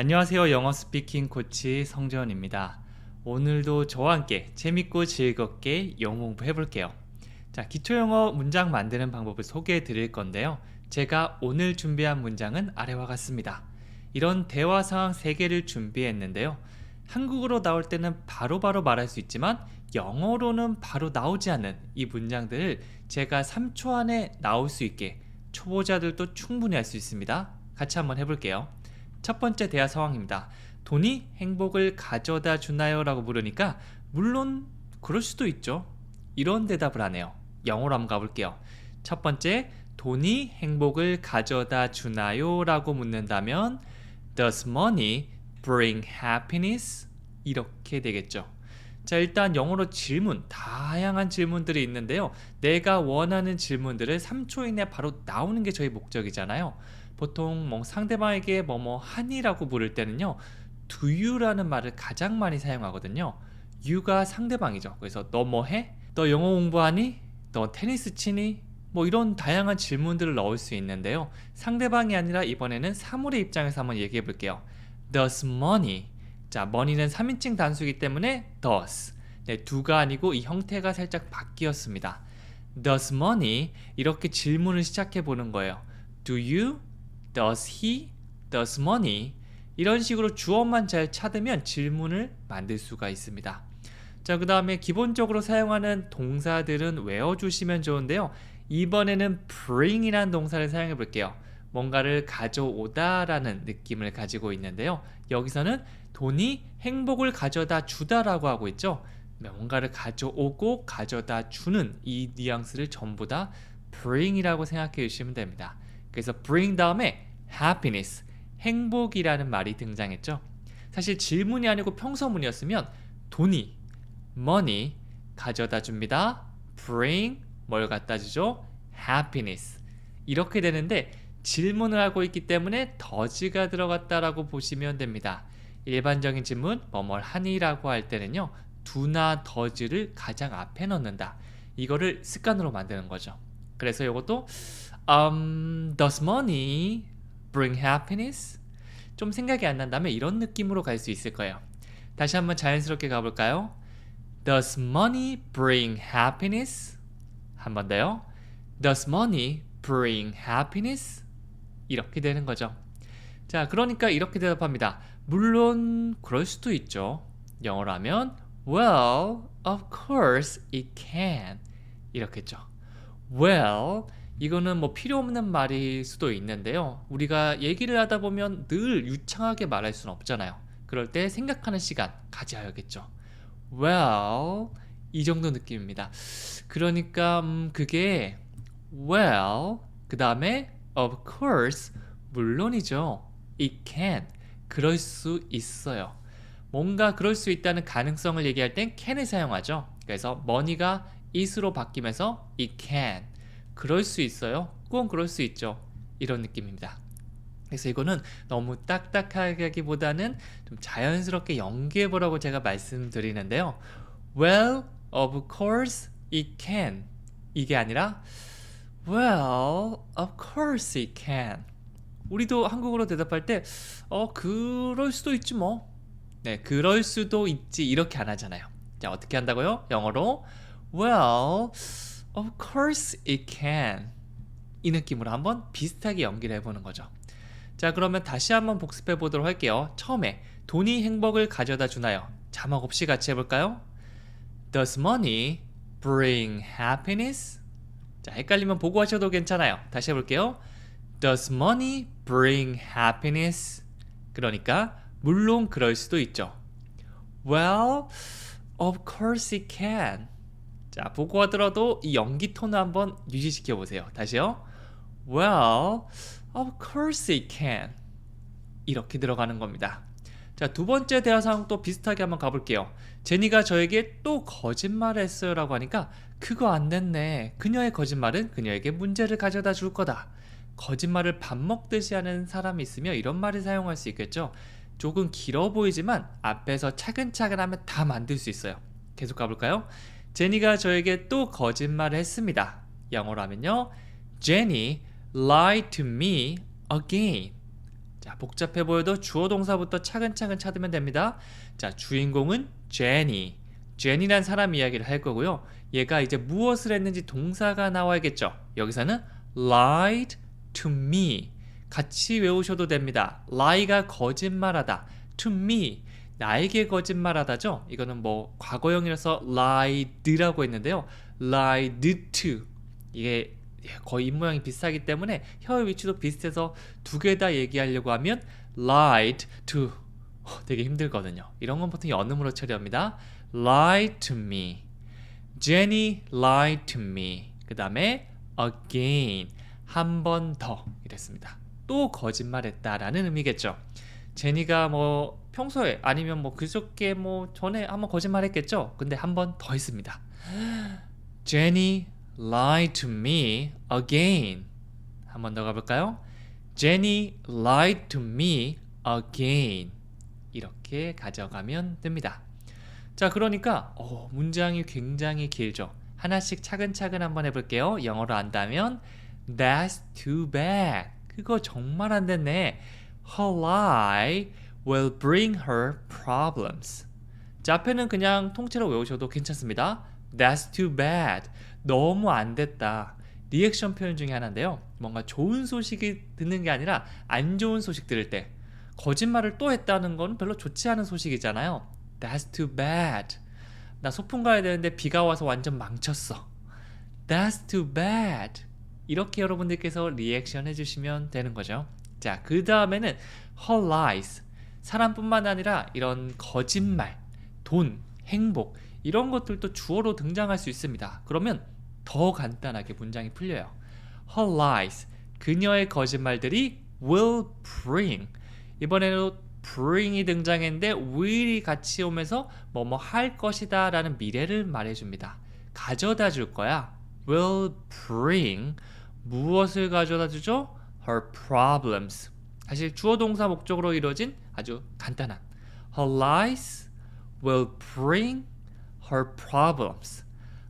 안녕하세요. 영어 스피킹 코치 성재원입니다. 오늘도 저와 함께 재밌고 즐겁게 영어 공부 해볼게요. 자, 기초 영어 문장 만드는 방법을 소개해 드릴 건데요. 제가 오늘 준비한 문장은 아래와 같습니다. 이런 대화 상황 3개를 준비했는데요. 한국어로 나올 때는 바로바로 말할 수 있지만 영어로는 바로 나오지 않는 이 문장들을 제가 3초 안에 나올 수 있게 초보자들도 충분히 할 수 있습니다. 같이 한번 해볼게요. 첫 번째 대화 상황입니다. 돈이 행복을 가져다 주나요? 라고 물으니까 물론 그럴 수도 있죠. 이런 대답을 하네요. 영어로 한번 가볼게요. 첫 번째, 돈이 행복을 가져다 주나요? 라고 묻는다면 Does money bring happiness? 이렇게 되겠죠. 자, 일단 영어로 질문, 다양한 질문들이 있는데요. 내가 원하는 질문들을 3초 이내에 바로 나오는 게 저희 목적이잖아요. 보통 상대방에게 뭐뭐 하니라고 물을 때는요. Do you라는 말을 가장 많이 사용하거든요. you가 상대방이죠. 그래서 너 뭐 해? 너 영어 공부하니? 너 테니스 치니? 뭐 이런 다양한 질문들을 넣을 수 있는데요. 상대방이 아니라 이번에는 사물의 입장에서 한번 얘기해 볼게요. Does money? 자, money는 3인칭 단수이기 때문에 does. 네, do가 아니고 이 형태가 살짝 바뀌었습니다. Does money? 이렇게 질문을 시작해 보는 거예요. Do you? Does he? Does money? 이런 식으로 주어만 잘 찾으면 질문을 만들 수가 있습니다. 자, 그 다음에 기본적으로 사용하는 동사들은 외워주시면 좋은데요. 이번에는 bring이라는 동사를 사용해 볼게요. 뭔가를 가져오다 라는 느낌을 가지고 있는데요. 여기서는 돈이 행복을 가져다 주다라고 하고 있죠. 뭔가를 가져오고 가져다 주는 이 뉘앙스를 전부 다 bring이라고 생각해 주시면 됩니다. 그래서 bring 다음에 happiness, 행복이라는 말이 등장했죠. 사실 질문이 아니고 평서문이었으면 돈이, money, 가져다 줍니다. bring, 뭘 갖다 주죠? happiness. 이렇게 되는데 질문을 하고 있기 때문에 does가 들어갔다라고 보시면 됩니다. 일반적인 질문, 뭐뭘 하니라고 할 때는요. do나 does를 가장 앞에 넣는다. 이거를 습관으로 만드는 거죠. 그래서 이것도 Does money bring happiness? 좀 생각이 안 난다면 이런 느낌으로 갈 수 있을 거예요. 다시 한번 자연스럽게 가볼까요? Does money bring happiness? 한 번 더요. Does money bring happiness? 이렇게 되는 거죠. 자, 그러니까 이렇게 대답합니다. 물론 그럴 수도 있죠. 영어로 하면 Well, of course it can. 이렇게죠. Well, 이거는 뭐 필요 없는 말일 수도 있는데요. 우리가 얘기를 하다 보면 늘 유창하게 말할 수는 없잖아요. 그럴 때 생각하는 시간 가져야겠죠. Well, 이 정도 느낌입니다. 그러니까 그게 well, 그 다음에 of course, 물론이죠. It can, 그럴 수 있어요. 뭔가 그럴 수 있다는 가능성을 얘기할 땐 can을 사용하죠. 그래서 money가 it으로 바뀌면서 it can, 그럴 수 있어요. 꼭 그럴 수 있죠. 이런 느낌입니다. 그래서 이거는 너무 딱딱하게 하기보다는 좀 자연스럽게 연기해 보라고 제가 말씀드리는데요. Well, of course it can. 이게 아니라 Well, of course it can. 우리도 한국어로 대답할 때 그럴 수도 있지 뭐. 네, 그럴 수도 있지 이렇게 안 하잖아요. 자, 어떻게 한다고요? 영어로 Well, of course it can. 이 느낌으로 한번 비슷하게 연기를 해보는 거죠. 자, 그러면 다시 한번 복습해 보도록 할게요. 처음에 돈이 행복을 가져다 주나요? 자막 없이 같이 해볼까요? Does money bring happiness? 자, 헷갈리면 보고 하셔도 괜찮아요. 다시 해볼게요. Does money bring happiness? 그러니까 물론 그럴 수도 있죠. Well, of course it can. 자, 보고 하더라도 이 연기 톤을 한번 유지시켜 보세요. 다시요. Well, of course it can. 이렇게 들어가는 겁니다. 자, 두 번째 대화 상황 또 비슷하게 한번 가볼게요. 제니가 저에게 또 거짓말을 했어요 라고 하니까 그거 안 됐네. 그녀의 거짓말은 그녀에게 문제를 가져다 줄 거다. 거짓말을 밥 먹듯이 하는 사람이 있으면 이런 말을 사용할 수 있겠죠. 조금 길어 보이지만 앞에서 차근차근 하면 다 만들 수 있어요. 계속 가볼까요? 제니가 저에게 또 거짓말을 했습니다. 영어로 하면요. Jenny lied to me again. 자, 복잡해 보여도 주어 동사부터 차근차근 찾으면 됩니다. 자, 주인공은 제니. 제니란 사람 이야기를 할 거고요. 얘가 이제 무엇을 했는지 동사가 나와야겠죠. 여기서는 lied to me. 같이 외우셔도 됩니다. lie가 거짓말하다. to me. 나에게 거짓말하다죠. 이거는 뭐 과거형이라서 lied라고 했는데요. lied to. 이게 거의 입모양이 비슷하기 때문에 혀의 위치도 비슷해서 두 개 다 얘기하려고 하면 lied to 되게 힘들거든요. 이런 건 보통 연음으로 처리합니다. lied to me. Jenny lied to me. 그 다음에 again. 한 번 더 이랬습니다. 또 거짓말했다라는 의미겠죠. 제니가 뭐 평소에 아니면 뭐 그저께 뭐 전에 한번 거짓말했겠죠. 근데 한 번 더 했습니다. Jenny lied to me again. 한 번 더 가볼까요? Jenny lied to me again. 이렇게 가져가면 됩니다. 자, 그러니까 문장이 굉장히 길죠. 하나씩 차근차근 한번 해볼게요. 영어로 안다면 That's too bad. 그거 정말 안 됐네. Her lie will bring her problems. 자, 앞에는 그냥 통째로 외우셔도 괜찮습니다. That's too bad. 너무 안 됐다. 리액션 표현 중에 하나인데요. 뭔가 좋은 소식이 듣는 게 아니라 안 좋은 소식 들을 때 거짓말을 또 했다는 건 별로 좋지 않은 소식이잖아요. That's too bad. 나 소풍 가야 되는데 비가 와서 완전 망쳤어. That's too bad. 이렇게 여러분들께서 리액션 해주시면 되는 거죠. 자, 그 다음에는 her lies. 사람뿐만 아니라 이런 거짓말, 돈, 행복 이런 것들도 주어로 등장할 수 있습니다. 그러면 더 간단하게 문장이 풀려요. Her lies. 그녀의 거짓말들이 will bring. 이번에는 bring이 등장했는데 will이 같이 오면서 뭐뭐 할 것이다 라는 미래를 말해줍니다. 가져다 줄 거야. will bring. 무엇을 가져다 주죠? her problems. 사실 주어 동사 목적으로 이루어진 아주 간단한 her lies will bring her problems.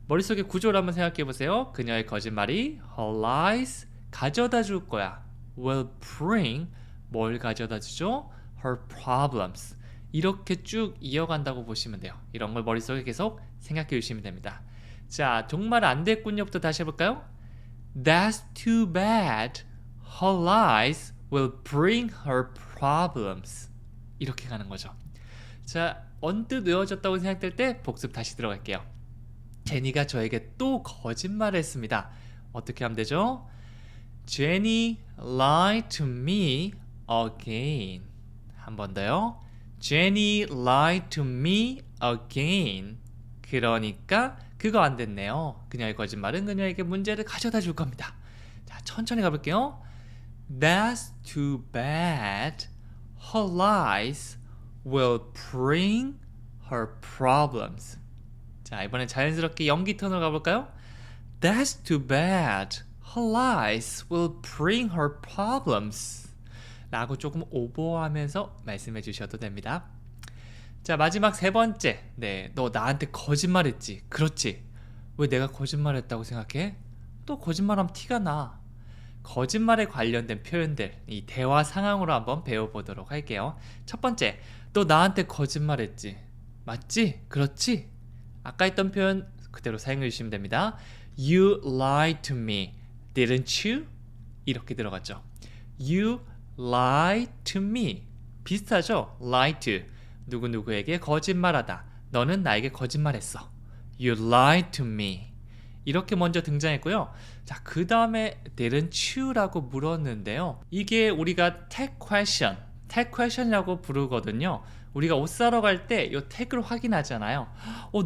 머릿속에 구조를 한번 생각해 보세요. 그녀의 거짓말이 her lies 가져다 줄 거야. will bring 뭘 가져다 주죠? her problems. 이렇게 쭉 이어간다고 보시면 돼요. 이런 걸 머릿속에 계속 생각해 주시면 됩니다. 자, 정말 안 됐군요부터 다시 해볼까요? That's too bad. Her lies will bring her problems. 이렇게 가는 거죠. 자, 언뜻 외워졌다고 생각될 때 복습 다시 들어갈게요. 제니가 저에게 또 거짓말을 했습니다. 어떻게 하면 되죠? Jenny lied to me again. 한 번 더요. Jenny lied to me again. 그러니까 그거 안 됐네요. 그녀의 거짓말은 그녀에게 문제를 가져다 줄 겁니다. 자, 천천히 가볼게요. That's too bad. Her lies will bring her problems. 자, 이번엔 자연스럽게 연기 톤으로 가볼까요? That's too bad. Her lies will bring her problems. 라고 조금 오버하면서 말씀해 주셔도 됩니다. 자, 마지막 세 번째. 네, 너 나한테 거짓말했지. 그렇지. 왜 내가 거짓말했다고 생각해? 또 거짓말하면 티가 나. 거짓말에 관련된 표현들, 이 대화 상황으로 한번 배워보도록 할게요. 첫 번째, 너 나한테 거짓말했지. 맞지? 그렇지? 아까 했던 표현 그대로 사용해 주시면 됩니다. You lied to me, didn't you? 이렇게 들어갔죠. You lied to me. 비슷하죠? lie to. 누구누구에게 거짓말하다. 너는 나에게 거짓말했어. You lied to me. 이렇게 먼저 등장했고요. 자, 그 다음에 didn't you라고 물었는데요. 이게 우리가 tag question이라고 부르거든요. 우리가 옷 사러 갈 때 이 태그를 확인하잖아요.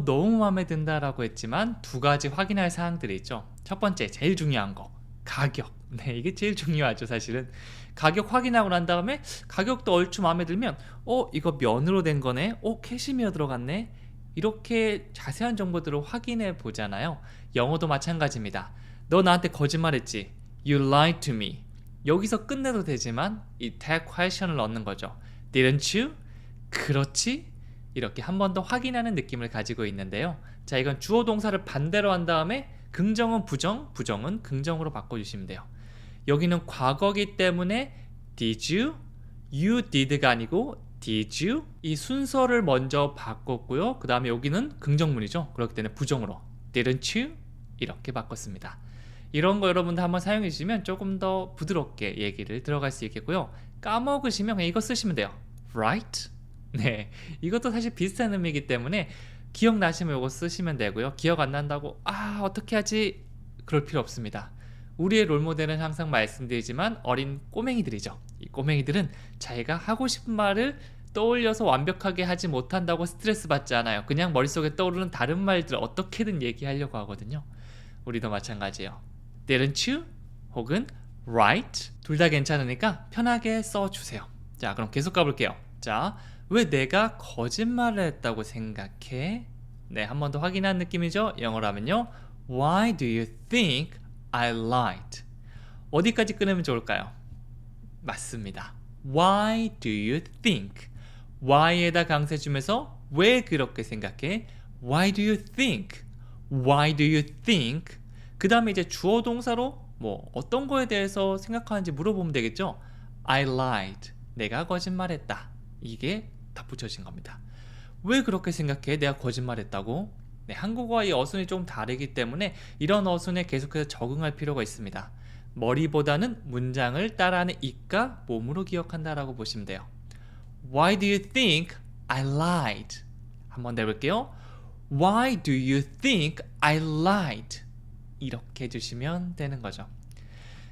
너무 마음에 든다라고 했지만 두 가지 확인할 사항들이 있죠. 첫 번째, 제일 중요한 거, 가격. 네, 이게 제일 중요하죠, 사실은. 가격 확인하고 난 다음에 가격도 얼추 마음에 들면 이거 면으로 된 거네. 캐시미어 들어갔네. 이렇게 자세한 정보들을 확인해 보잖아요. 영어도 마찬가지입니다. 너 나한테 거짓말했지. You lied to me. 여기서 끝내도 되지만 이 tag question을 넣는 거죠. Didn't you? 그렇지? 이렇게 한 번 더 확인하는 느낌을 가지고 있는데요. 자, 이건 주어 동사를 반대로 한 다음에 긍정은 부정, 부정은 긍정으로 바꿔주시면 돼요. 여기는 과거기 때문에 Did you? you did가 아니고 did you? 이 순서를 먼저 바꿨고요. 그 다음에 여기는 긍정문이죠. 그렇기 때문에 부정으로 didn't you? 이렇게 바꿨습니다. 이런 거 여러분들 한번 사용해 주시면 조금 더 부드럽게 얘기를 들어갈 수 있겠고요. 까먹으시면 그냥 이거 쓰시면 돼요. right? 네, 이것도 사실 비슷한 의미이기 때문에 기억나시면 이거 쓰시면 되고요. 기억 안 난다고 어떻게 하지? 그럴 필요 없습니다. 우리의 롤모델은 항상 말씀드리지만 어린 꼬맹이들이죠. 이 꼬맹이들은 자기가 하고 싶은 말을 떠올려서 완벽하게 하지 못한다고 스트레스 받지 않아요. 그냥 머릿속에 떠오르는 다른 말들 어떻게든 얘기하려고 하거든요. 우리도 마찬가지예요. didn't you? 혹은 right? 둘 다 괜찮으니까 편하게 써주세요. 자, 그럼 계속 가볼게요. 자, 왜 내가 거짓말을 했다고 생각해? 네, 한 번 더 확인한 느낌이죠? 영어로 하면요. Why do you think I lied? 어디까지 끊으면 좋을까요? 맞습니다. Why do you think? Why에다 강세 주면서 왜 그렇게 생각해? Why do you think? Why do you think? 그 다음에 이제 주어 동사로 뭐 어떤 거에 대해서 생각하는지 물어보면 되겠죠? I lied. 내가 거짓말했다. 이게 덧붙여진 겁니다. 왜 그렇게 생각해? 내가 거짓말했다고? 네, 한국어와 이 어순이 좀 다르기 때문에 이런 어순에 계속해서 적응할 필요가 있습니다. 머리보다는 문장을 따라하는 입과 몸으로 기억한다라고 보시면 돼요. Why do you think I lied? 한번 내볼게요. Why do you think I lied? 이렇게 해주시면 되는 거죠.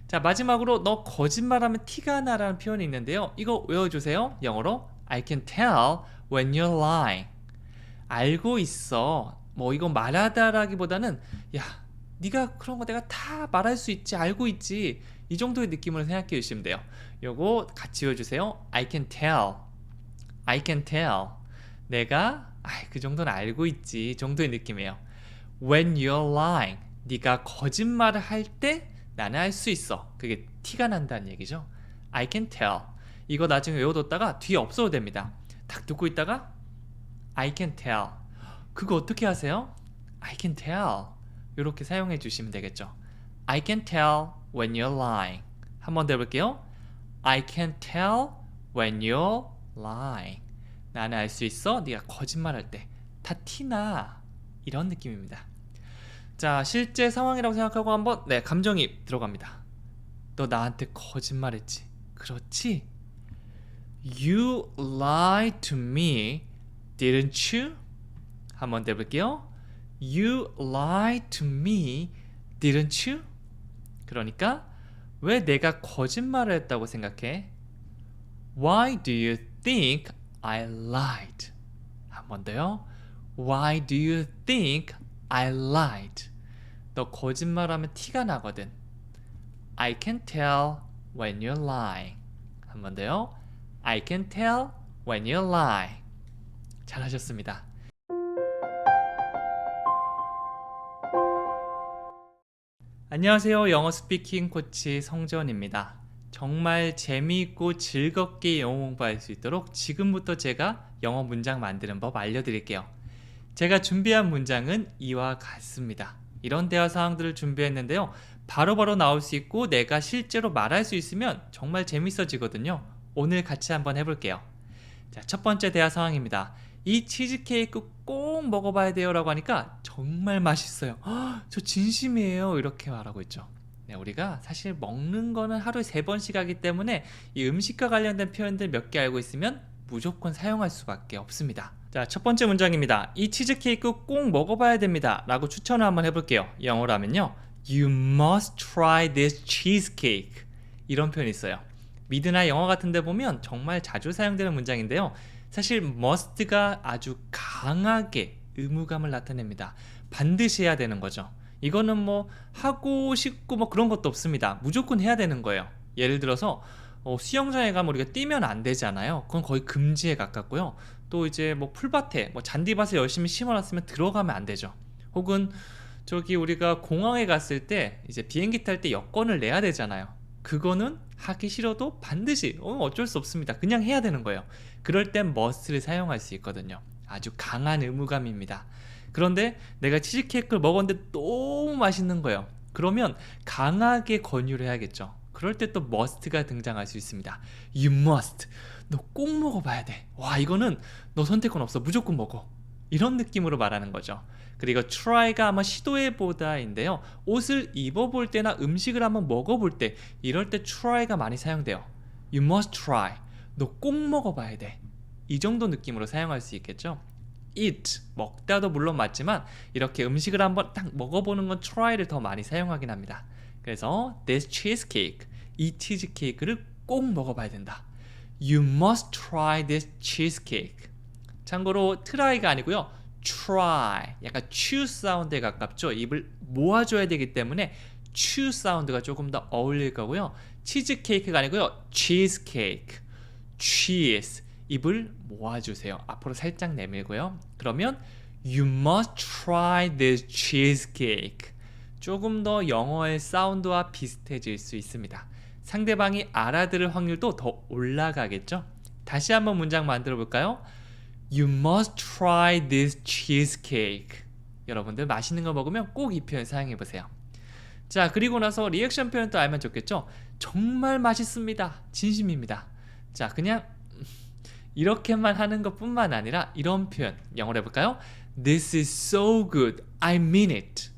자, 마지막으로 너 거짓말하면 티가 나라는 표현이 있는데요. 이거 외워주세요. 영어로 I can tell when you're lying. 알고 있어. 뭐 이거 말하다라기보다는 야, 네가 그런 거 내가 다 말할 수 있지, 알고 있지. 이 정도의 느낌으로 생각해 주시면 돼요. 요거 같이 외워주세요. I can tell. I can tell. 내가 그 정도는 알고 있지 정도의 느낌이에요. When you're lying. 네가 거짓말을 할 때 나는 알 수 있어. 그게 티가 난다는 얘기죠. I can tell. 이거 나중에 외워뒀다가 뒤에 없어도 됩니다. 딱 듣고 있다가 I can tell. 그거 어떻게 하세요? I can tell. 이렇게 사용해 주시면 되겠죠. I can tell when you're lying. 한번 더 해볼게요. I can tell when you're lying. 나는 알 수 있어. 네가 거짓말할 때 다 티나. 이런 느낌입니다. 자, 실제 상황이라고 생각하고 한번 감정이입 들어갑니다. 너 나한테 거짓말했지. 그렇지? You lied to me, didn't you? 한번 더 해볼게요. You lied to me, didn't you? 그러니까 왜 내가 거짓말을 했다고 생각해? Why do you think I lied? 한 번 더요. Why do you think I lied? 너 거짓말하면 티가 나거든. I can tell when you're lying. 한 번 더요. I can tell when you're lying. 잘하셨습니다. 안녕하세요. 영어 스피킹 코치 성재원입니다. 정말 재미있고 즐겁게 영어 공부할 수 있도록 지금부터 제가 영어 문장 만드는 법 알려드릴게요. 제가 준비한 문장은 이와 같습니다. 이런 대화 상황들을 준비했는데요. 바로바로 나올 수 있고 내가 실제로 말할 수 있으면 정말 재밌어지거든요. 오늘 같이 한번 해볼게요. 자, 첫 번째 대화 상황입니다. 이 치즈케이크 꼭 먹어봐야 돼요 라고 하니까 정말 맛있어요. 저 진심이에요. 이렇게 말하고 있죠. 네, 우리가 사실 먹는 거는 하루에 3번씩 하기 때문에 이 음식과 관련된 표현들 몇 개 알고 있으면 무조건 사용할 수밖에 없습니다. 자, 첫 번째 문장입니다. 이 치즈케이크 꼭 먹어봐야 됩니다 라고 추천을 한번 해볼게요. 영어로 하면요, You must try this cheesecake. 이런 표현이 있어요. 미드나 영어 같은 데 보면 정말 자주 사용되는 문장인데요. 사실 must가 아주 강하게 의무감을 나타냅니다. 반드시 해야 되는 거죠. 이거는 뭐 하고 싶고 뭐 그런 것도 없습니다. 무조건 해야 되는 거예요. 예를 들어서 수영장에 가면 우리가 뛰면 안 되잖아요. 그건 거의 금지에 가깝고요. 또 이제 뭐 풀밭에 뭐 잔디밭을 열심히 심어놨으면 들어가면 안 되죠. 혹은 저기 우리가 공항에 갔을 때 이제 비행기 탈 때 여권을 내야 되잖아요. 그거는 하기 싫어도 반드시 어쩔 수 없습니다. 그냥 해야 되는 거예요. 그럴 땐 must를 사용할 수 있거든요. 아주 강한 의무감입니다. 그런데 내가 치즈케이크를 먹었는데 너무 맛있는 거예요. 그러면 강하게 권유를 해야겠죠. 그럴 때 또 must가 등장할 수 있습니다. You must. 너 꼭 먹어봐야 돼. 와, 이거는 너 선택권 없어. 무조건 먹어. 이런 느낌으로 말하는 거죠. 그리고 try가 아마 시도해보다인데요. 옷을 입어볼 때나 음식을 한번 먹어볼 때 이럴 때 try가 많이 사용돼요. You must try. 너 꼭 먹어봐야 돼. 이 정도 느낌으로 사용할 수 있겠죠. eat, 먹다도 물론 맞지만 이렇게 음식을 한번 딱 먹어보는 건 try를 더 많이 사용하긴 합니다. 그래서 this cheesecake, 이 치즈케이크를 꼭 먹어봐야 된다. You must try this cheesecake. 참고로 try가 아니고요. try, 약간 chew 사운드에 가깝죠. 입을 모아줘야 되기 때문에 chew 사운드가 조금 더 어울릴 거고요. 치즈케이크가 아니고요. cheesecake, cheese, 입을 모아주세요. 앞으로 살짝 내밀고요. 그러면 You must try this cheesecake. 조금 더 영어의 사운드와 비슷해질 수 있습니다. 상대방이 알아들을 확률도 더 올라가겠죠? 다시 한번 문장 만들어 볼까요? You must try this cheesecake. 여러분들 맛있는 거 먹으면 꼭 이 표현 사용해 보세요. 자, 그리고 나서 리액션 표현도 알면 좋겠죠? 정말 맛있습니다. 진심입니다. 자, 그냥 이렇게만 하는 것뿐만 아니라 이런 표현 영어로 해볼까요? This is so good. I mean it.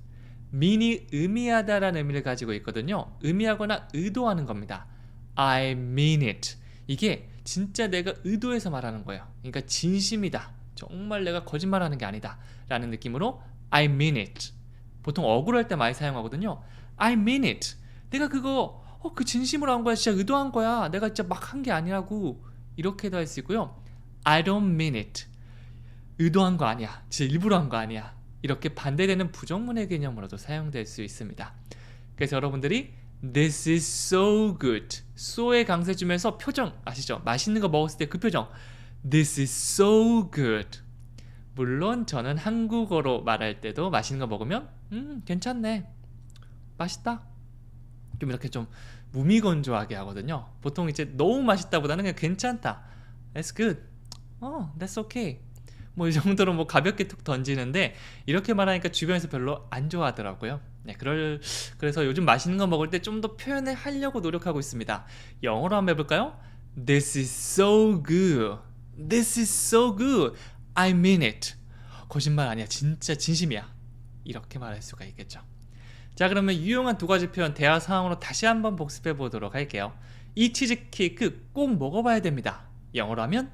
mean이 의미하다라는 의미를 가지고 있거든요. 의미하거나 의도하는 겁니다. I mean it. 이게 진짜 내가 의도해서 말하는 거예요. 그러니까 진심이다. 정말 내가 거짓말하는 게 아니다. 라는 느낌으로 I mean it. 보통 억울할 때 많이 사용하거든요. I mean it. 내가 그거 그 진심으로 한 거야. 진짜 의도한 거야. 내가 진짜 막 한 게 아니라고. 이렇게도 할 수 있고요. I don't mean it. 의도한 거 아니야. 진짜 일부러 한 거 아니야. 이렇게 반대되는 부정문의 개념으로도 사용될 수 있습니다. 그래서 여러분들이 This is so good. so에 강세 주면서 표정 아시죠? 맛있는 거 먹었을 때 그 표정. This is so good. 물론 저는 한국어로 말할 때도 맛있는 거 먹으면 괜찮네. 맛있다. 좀 이렇게 좀 무미건조하게 하거든요. 보통 이제 너무 맛있다보다는 그냥 괜찮다. That's good. That's okay. 뭐 이 정도로 뭐 가볍게 툭 던지는데 이렇게 말하니까 주변에서 별로 안 좋아하더라고요. 네, 그래서 요즘 맛있는 거 먹을 때 좀 더 표현을 하려고 노력하고 있습니다. 영어로 한번 해볼까요? This is so good. This is so good. I mean it. 거짓말 아니야. 진짜 진심이야. 이렇게 말할 수가 있겠죠. 자, 그러면 유용한 두 가지 표현 대화 상황으로 다시 한번 복습해 보도록 할게요. 이 치즈케이크 꼭 먹어봐야 됩니다. 영어로 하면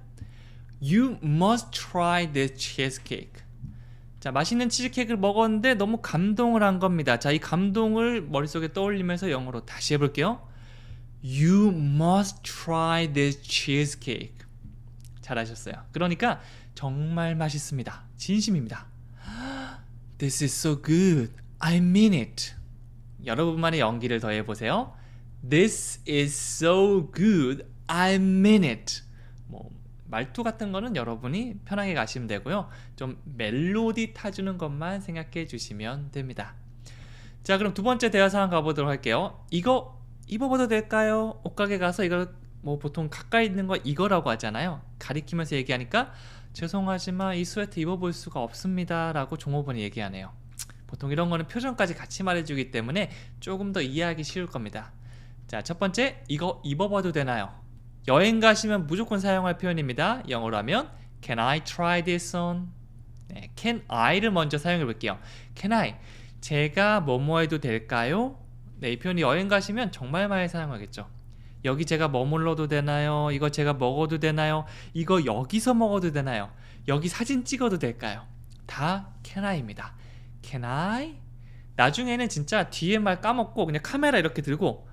You must try this cheesecake. 자, 맛있는 치즈케이크를 먹었는데 너무 감동을 한 겁니다. 자, 이 감동을 머릿속에 떠올리면서 영어로 다시 해볼게요. You must try this cheesecake. 잘하셨어요. 그러니까 정말 맛있습니다. 진심입니다. This is so good. I mean it. 여러분만의 연기를 더해보세요. This is so good. I mean it. 말투 같은 거는 여러분이 편하게 가시면 되고요. 좀 멜로디 타주는 것만 생각해 주시면 됩니다. 자, 그럼 두 번째 대화 상황 가보도록 할게요. 이거 입어봐도 될까요? 옷가게 가서 이거 뭐 보통 가까이 있는 거 이거라고 하잖아요. 가리키면서 얘기하니까 죄송하지만 이 스웨터 입어볼 수가 없습니다 라고 종업원이 얘기하네요. 보통 이런 거는 표정까지 같이 말해주기 때문에 조금 더 이해하기 쉬울 겁니다. 자, 첫 번째, 이거 입어봐도 되나요? 여행 가시면 무조건 사용할 표현입니다. 영어로 하면 Can I try this on? 네, Can I를 먼저 사용해 볼게요. Can I? 제가 뭐뭐 해도 될까요? 네, 이 표현이 여행 가시면 정말 많이 사용하겠죠. 여기 제가 머물러도 되나요? 이거 제가 먹어도 되나요? 이거 여기서 먹어도 되나요? 여기 사진 찍어도 될까요? 다 Can I입니다. Can I? 나중에는 진짜 뒤에 말 까먹고 그냥 카메라 이렇게 들고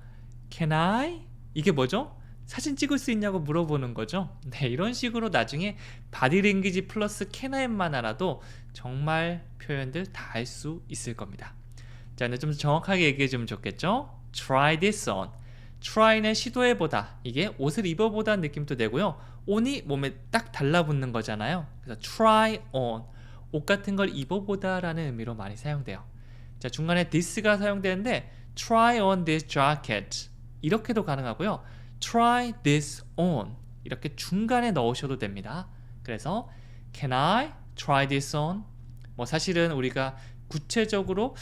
Can I? 이게 뭐죠? 사진 찍을 수 있냐고 물어보는 거죠. 네, 이런 식으로 나중에 바디랭귀지 플러스 Can I만 알아도 정말 표현들 다 할 수 있을 겁니다. 자, 근데 좀 정확하게 얘기해 주면 좋겠죠? Try this on. try는 시도해보다. 이게 옷을 입어보다는 느낌도 되고요. on이 몸에 딱 달라붙는 거잖아요. 그래서 try on. 옷 같은 걸 입어보다 라는 의미로 많이 사용돼요. 자, 중간에 this가 사용되는데 try on this jacket. 이렇게도 가능하고요. try this on. 이렇게 중간에 넣으셔도 됩니다. 그래서 Can I try this on? 뭐 사실은 우리가 구체적으로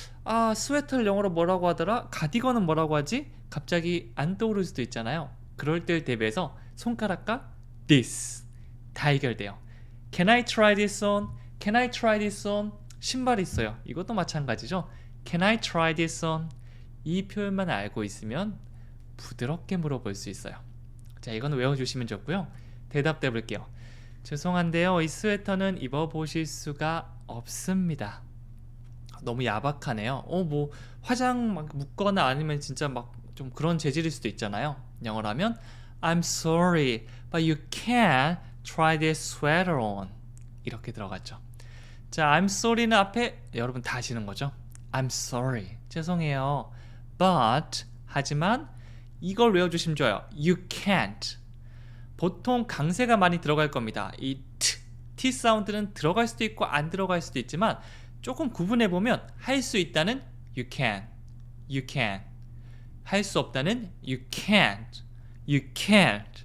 스웨터를 영어로 뭐라고 하더라? 가디건은 뭐라고 하지? 갑자기 안 떠오를 수도 있잖아요. 그럴 때를 대비해서 손가락과 this 다 해결돼요. Can I try this on? Can I try this on? 신발이 있어요. 이것도 마찬가지죠. Can I try this on? 이 표현만 알고 있으면 부드럽게 물어볼 수 있어요. 자, 이건 외워주시면 좋고요. 대답해 볼게요. 죄송한데요. 이 스웨터는 입어보실 수가 없습니다. 너무 야박하네요. 뭐 화장 막 묻거나 아니면 진짜 막 좀 그런 재질일 수도 있잖아요. 영어로 하면 I'm sorry, but you can't try this sweater on. 이렇게 들어갔죠. 자, I'm sorry는 앞에 여러분 다 아시는 거죠? I'm sorry. 죄송해요. But 하지만 이걸 외워주시면 좋아요. You can't. 보통 강세가 많이 들어갈 겁니다. 이 T 사운드는 들어갈 수도 있고 안 들어갈 수도 있지만 조금 구분해보면 할 수 있다는 you can, you can. 할 수 없다는 you can't, you can't.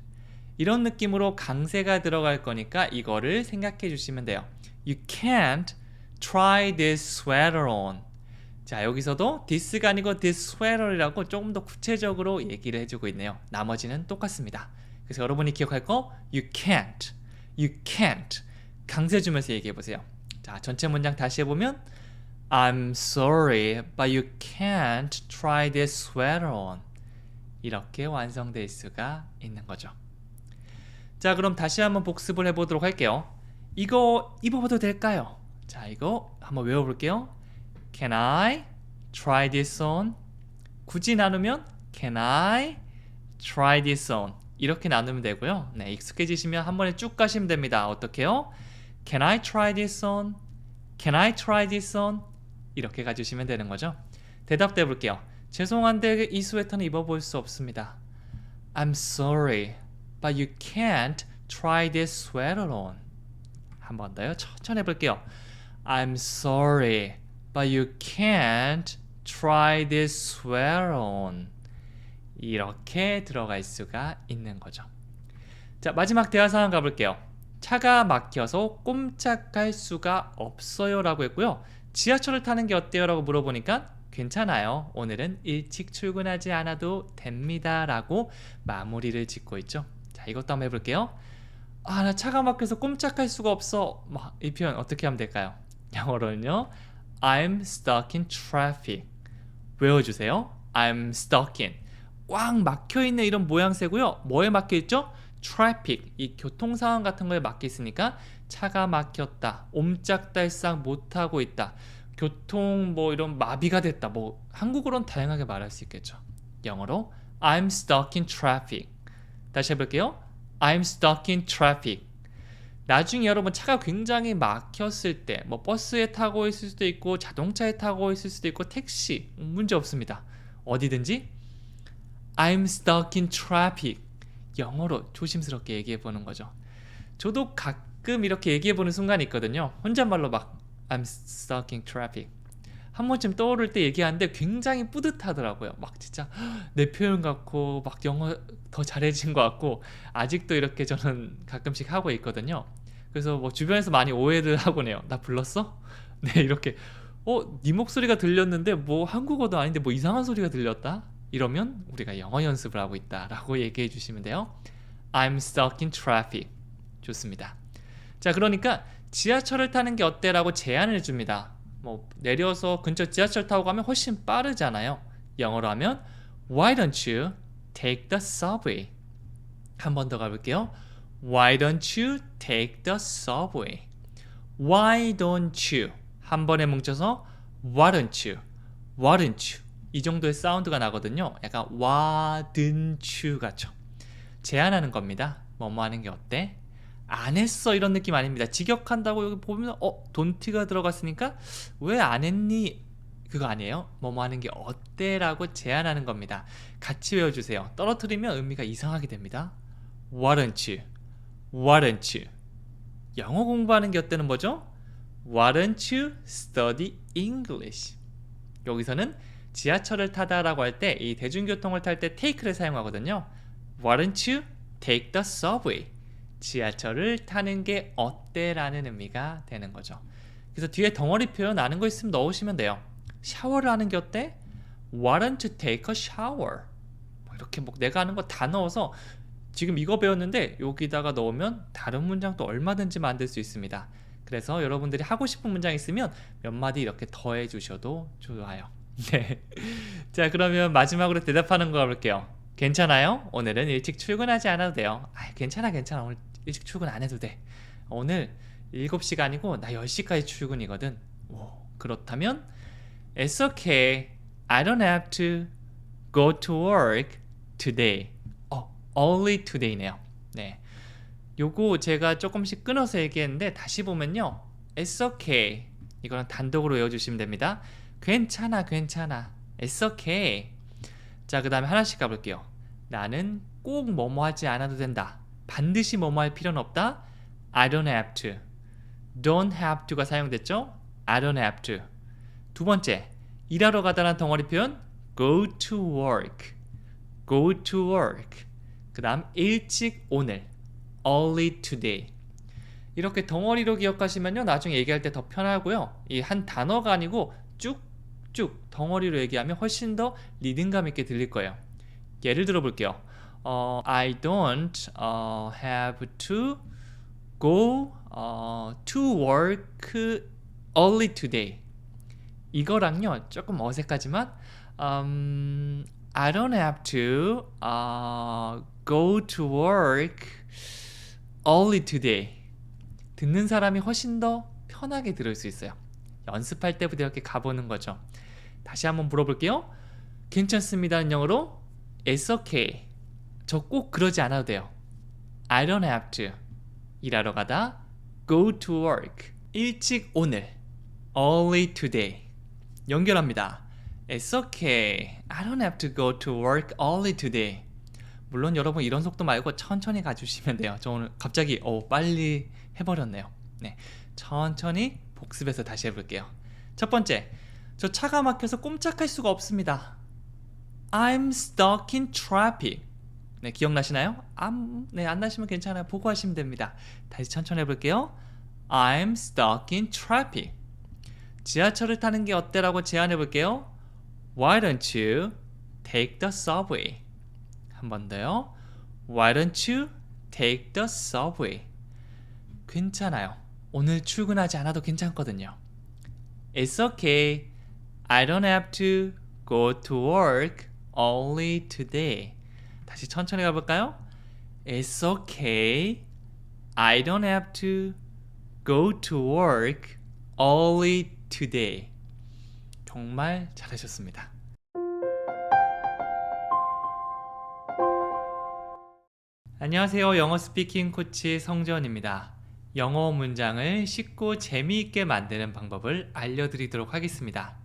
이런 느낌으로 강세가 들어갈 거니까 이거를 생각해 주시면 돼요. You can't try this sweater on. 자, 여기서도 this가 아니고 this sweater이라고 조금 더 구체적으로 얘기를 해주고 있네요. 나머지는 똑같습니다. 그래서 여러분이 기억할 거 you can't, you can't. 강세 주면서 얘기해 보세요. 자, 전체 문장 다시 해보면 I'm sorry, but you can't try this sweater on. 이렇게 완성될 수가 있는 거죠. 자, 그럼 다시 한번 복습을 해보도록 할게요. 이거 입어봐도 될까요? 자, 이거 한번 외워볼게요. Can I try this on? 굳이 나누면 Can I try this on? 이렇게 나누면 되고요. 네, 익숙해지시면 한 번에 쭉 가시면 됩니다. 어떻게요? Can I try this on? Can I try this on? 이렇게 가주시면 되는 거죠. 대답해 볼게요. 죄송한데 이 스웨터는 입어볼 수 없습니다. I'm sorry, but you can't try this sweater on. 한 번 더요. 천천히 해볼게요. I'm sorry, but you can't try this sweater on. 이렇게 들어갈 수가 있는 거죠. 자, 마지막 대화 상황 가볼게요. 차가 막혀서 꼼짝할 수가 없어요 라고 했고요. 지하철을 타는 게 어때요? 라고 물어보니까 괜찮아요. 오늘은 일찍 출근하지 않아도 됩니다. 라고 마무리를 짓고 있죠. 자, 이것도 한번 해볼게요. 나 차가 막혀서 꼼짝할 수가 없어. 이 표현 어떻게 하면 될까요? 영어로는요. I'm stuck in traffic. 외워주세요. I'm stuck in. 꽉 막혀있는 이런 모양새고요. 뭐에 막혀있죠? traffic. 이 교통상황 같은 거에 막혀있으니까 차가 막혔다. 옴짝달싹 못하고 있다. 교통 이런 마비가 됐다. 한국어로는 다양하게 말할 수 있겠죠. 영어로 I'm stuck in traffic. 다시 해볼게요. I'm stuck in traffic. 나중에 여러분 차가 굉장히 막혔을 때 버스에 타고 있을 수도 있고 자동차에 타고 있을 수도 있고 택시 문제 없습니다. 어디든지 I'm stuck in traffic. 영어로 조심스럽게 얘기해 보는 거죠. 저도 가끔 이렇게 얘기해 보는 순간이 있거든요. 혼잣말로 I'm stuck in traffic. 한 번쯤 떠오를 때 얘기하는데 굉장히 뿌듯하더라고요. 진짜 내 표현 같고 영어 더 잘해진 것 같고 아직도 이렇게 저는 가끔씩 하고 있거든요. 그래서 주변에서 많이 오해를 하곤 해요. 나 불렀어? 네, 이렇게 네 목소리가 들렸는데 한국어도 아닌데 이상한 소리가 들렸다? 이러면 우리가 영어 연습을 하고 있다라고 얘기해 주시면 돼요. I'm stuck in traffic. 좋습니다. 자, 그러니까 지하철을 타는 게 어때? 라고 제안을 줍니다. 내려서 근처 지하철 타고 가면 훨씬 빠르잖아요. 영어로 하면 Why don't you take the subway? 한 번 더 가볼게요. Why don't you take the subway? Why don't you? 한 번에 뭉쳐서 Why don't you? Why don't you? 이 정도의 사운드가 나거든요. 약간 Why don't you 같죠. 제안하는 겁니다. 뭐뭐 하는 게 어때? 안 했어 이런 느낌 아닙니다. 직역한다고 여기 보면 don't가 들어갔으니까 왜 안 했니? 그거 아니에요. 뭐뭐 하는 게 어때? 라고 제안하는 겁니다. 같이 외워주세요. 떨어뜨리면 의미가 이상하게 됩니다. Why don't you? Why don't you? 영어 공부하는 게 어때는 뭐죠? Why don't you study English? 여기서는 지하철을 타다라고 할 때 이 대중교통을 탈 때 take를 사용하거든요. Why don't you take the subway? 지하철을 타는 게 어때? 라는 의미가 되는 거죠. 그래서 뒤에 덩어리 표현 아는 거 있으면 넣으시면 돼요. 샤워를 하는 게 어때? Why don't you take a shower? 이렇게 뭐 내가 아는 거 다 넣어서 지금 이거 배웠는데 여기다가 넣으면 다른 문장도 얼마든지 만들 수 있습니다. 그래서 여러분들이 하고 싶은 문장 있으면 몇 마디 이렇게 더해 주셔도 좋아요. 네. 자, 그러면 마지막으로 대답하는 거 가볼게요. 괜찮아요? 오늘은 일찍 출근하지 않아도 돼요. 아, 괜찮아. 오늘 일찍 출근 안 해도 돼. 오늘 7시가 아니고 나 10시까지 출근이거든. 오, 그렇다면 It's okay. I don't have to go to work today. Only today네요. 네. 요거 제가 조금씩 끊어서 얘기했는데 다시 보면요. It's okay. 이거는 단독으로 외워주시면 됩니다. 괜찮아. It's okay. 자, 그 다음에 하나씩 가볼게요. 나는 꼭 뭐뭐 하지 않아도 된다. 반드시 뭐뭐 할 필요는 없다. I don't have to. Don't have to가 사용됐죠? I don't have to. 두 번째, 일하러 가다란 덩어리 표현 go to work. 그 다음 일찍 오늘 early today. 이렇게 덩어리로 기억하시면요 나중에 얘기할 때 더 편하고요. 이 한 단어가 아니고 쭉쭉 덩어리로 얘기하면 훨씬 더 리듬감 있게 들릴 거예요. 예를 들어 볼게요. I don't have to go to work early today. 이거랑요 조금 어색하지만 I don't have to go to work early today. 듣는 사람이 훨씬 더 편하게 들을 수 있어요. 연습할 때부터 이렇게 가보는 거죠. 다시 한번 물어볼게요. 괜찮습니다는 영어로 It's okay. 저 꼭 그러지 않아도 돼요. I don't have to. 일하러 가다 go to work. 일찍 오늘 early today. 연결합니다. It's okay. I don't have to go to work early today. 물론 여러분 이런 속도 말고 천천히 가주시면 돼요. 저 오늘 갑자기 빨리 해버렸네요. 네, 천천히 복습해서 다시 해볼게요. 첫 번째, 저 차가 막혀서 꼼짝할 수가 없습니다. I'm stuck in traffic. 네, 기억나시나요? 네, 안 나시면 괜찮아요. 보고 하시면 됩니다. 다시 천천히 해볼게요. I'm stuck in traffic. 지하철을 타는 게 어때라고 제안해볼게요. Why don't you take the subway? 한 번 더요. Why don't you take the subway? 괜찮아요. 오늘 출근하지 않아도 괜찮거든요. It's okay. I don't have to go to work early today. 다시 천천히 가볼까요? It's okay. I don't have to go to work early today. 정말 잘하셨습니다. 안녕하세요. 영어 스피킹 코치 성재원입니다. 영어 문장을 쉽고 재미있게 만드는 방법을 알려드리도록 하겠습니다.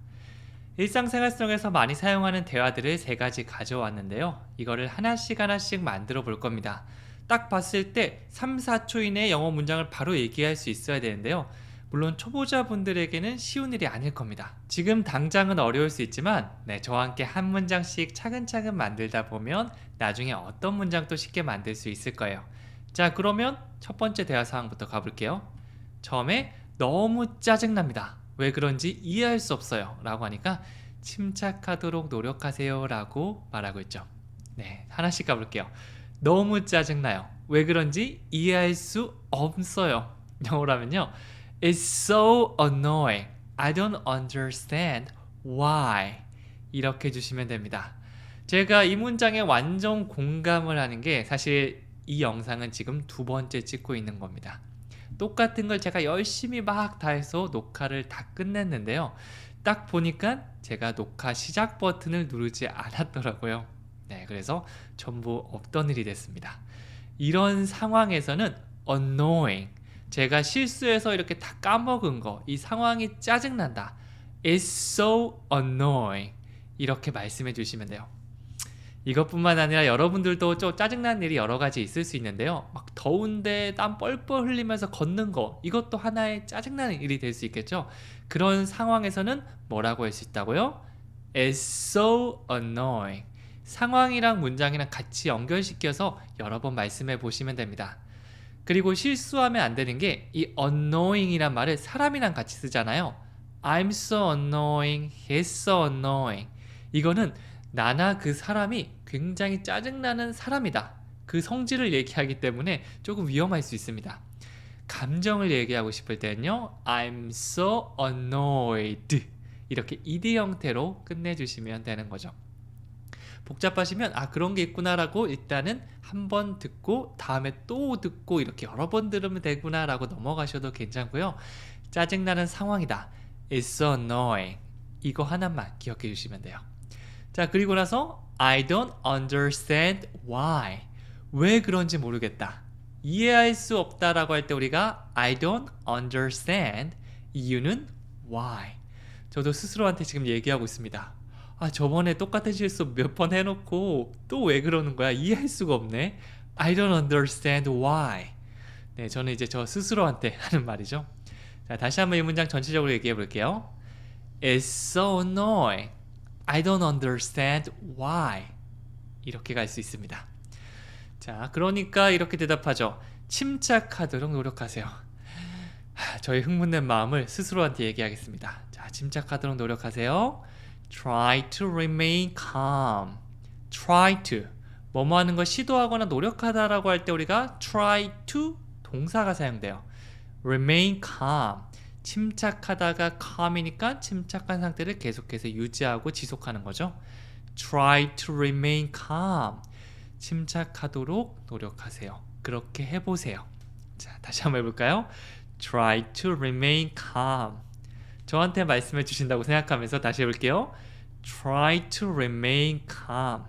일상생활 속에서 많이 사용하는 대화들을 3가지 가져왔는데요. 이거를 하나씩 만들어 볼 겁니다. 딱 봤을 때 3, 4초 이내에 영어 문장을 바로 얘기할 수 있어야 되는데요. 물론 초보자분들에게는 쉬운 일이 아닐 겁니다. 지금 당장은 어려울 수 있지만 저와 함께 한 문장씩 차근차근 만들다 보면 나중에 어떤 문장도 쉽게 만들 수 있을 거예요. 자, 그러면 첫 번째 대화 상황부터 가볼게요. 처음에 너무 짜증납니다. 왜 그런지 이해할 수 없어요 라고 하니까 침착하도록 노력하세요 라고 말하고 있죠. 네, 하나씩 가볼게요. 너무 짜증나요. 왜 그런지 이해할 수 없어요. 영어로 하면요, It's so annoying. I don't understand why. 이렇게 해주시면 됩니다. 제가 이 문장에 완전 공감을 하는 게 사실 이 영상은 지금 2번째 찍고 있는 겁니다. 똑같은 걸 제가 열심히 막 다 해서 녹화를 다 끝냈는데요. 딱 보니까 제가 녹화 시작 버튼을 누르지 않았더라고요. 네, 그래서 전부 없던 일이 됐습니다. 이런 상황에서는 annoying, 제가 실수해서 이렇게 다 까먹은 거, 이 상황이 짜증난다. It's so annoying. 이렇게 말씀해 주시면 돼요. 이것뿐만 아니라 여러분들도 좀 짜증나는 일이 여러 가지 있을 수 있는데요. 막 더운데 땀 뻘뻘 흘리면서 걷는 거, 이것도 하나의 짜증나는 일이 될 수 있겠죠. 그런 상황에서는 뭐라고 할 수 있다고요? It's so annoying. 상황이랑 문장이랑 같이 연결시켜서 여러 번 말씀해 보시면 됩니다. 그리고 실수하면 안 되는 게 이 annoying이란 말을 사람이랑 같이 쓰잖아요. I'm so annoying, he's so annoying. 이거는 나나 그 사람이 굉장히 짜증나는 사람이다. 그 성질을 얘기하기 때문에 조금 위험할 수 있습니다. 감정을 얘기하고 싶을 때는요, I'm so annoyed. 이렇게 ed 형태로 끝내주시면 되는 거죠. 복잡하시면 그런 게 있구나라고 일단은 한 번 듣고 다음에 또 듣고 이렇게 여러 번 들으면 되구나라고 넘어가셔도 괜찮고요. 짜증나는 상황이다. It's so annoying. 이거 하나만 기억해 주시면 돼요. 자, 그리고 나서 I don't understand why. 왜 그런지 모르겠다. 이해할 수 없다라고 할 때 우리가 I don't understand. 이유는 why. 저도 스스로한테 지금 얘기하고 있습니다. 저번에 똑같은 실수 몇 번 해놓고 또 왜 그러는 거야? 이해할 수가 없네. I don't understand why. 네, 저는 이제 저 스스로한테 하는 말이죠. 자, 다시 한번 이 문장 전체적으로 얘기해 볼게요. It's so annoying. I don't understand why. 이렇게 갈 수 있습니다. 자, 그러니까 이렇게 대답하죠. 침착하도록 노력하세요. 저의 흥분된 마음을 스스로한테 얘기하겠습니다. 자, 침착하도록 노력하세요. Try to remain calm. Try to. 뭐뭐 하는 걸 시도하거나 노력하다라고 할 때 우리가 try to 동사가 사용돼요. Remain calm. 침착하다가 calm이니까 침착한 상태를 계속해서 유지하고 지속하는 거죠. Try to remain calm. 침착하도록 노력하세요. 그렇게 해보세요. 자, 다시 한번 해볼까요? Try to remain calm. 저한테 말씀해 주신다고 생각하면서 다시 해볼게요. Try to remain calm.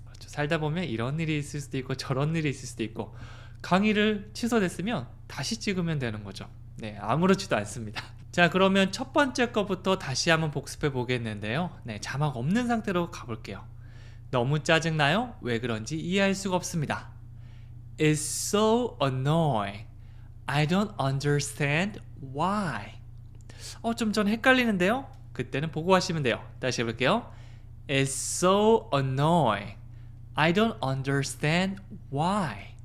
그렇죠. 살다 보면 이런 일이 있을 수도 있고 저런 일이 있을 수도 있고 강의를 취소됐으면 다시 찍으면 되는 거죠. 네, 아무렇지도 않습니다. 자, 그러면 첫 번째 거부터 다시 한번 복습해 보겠는데요. 네, 자막 없는 상태로 가볼게요. 너무 짜증나요? 왜 그런지 이해할 수가 없습니다. It's so annoying. I don't understand why. 좀 전 헷갈리는데요? 그때는 보고 하시면 돼요. 다시 해볼게요. It's so annoying. I don't understand why.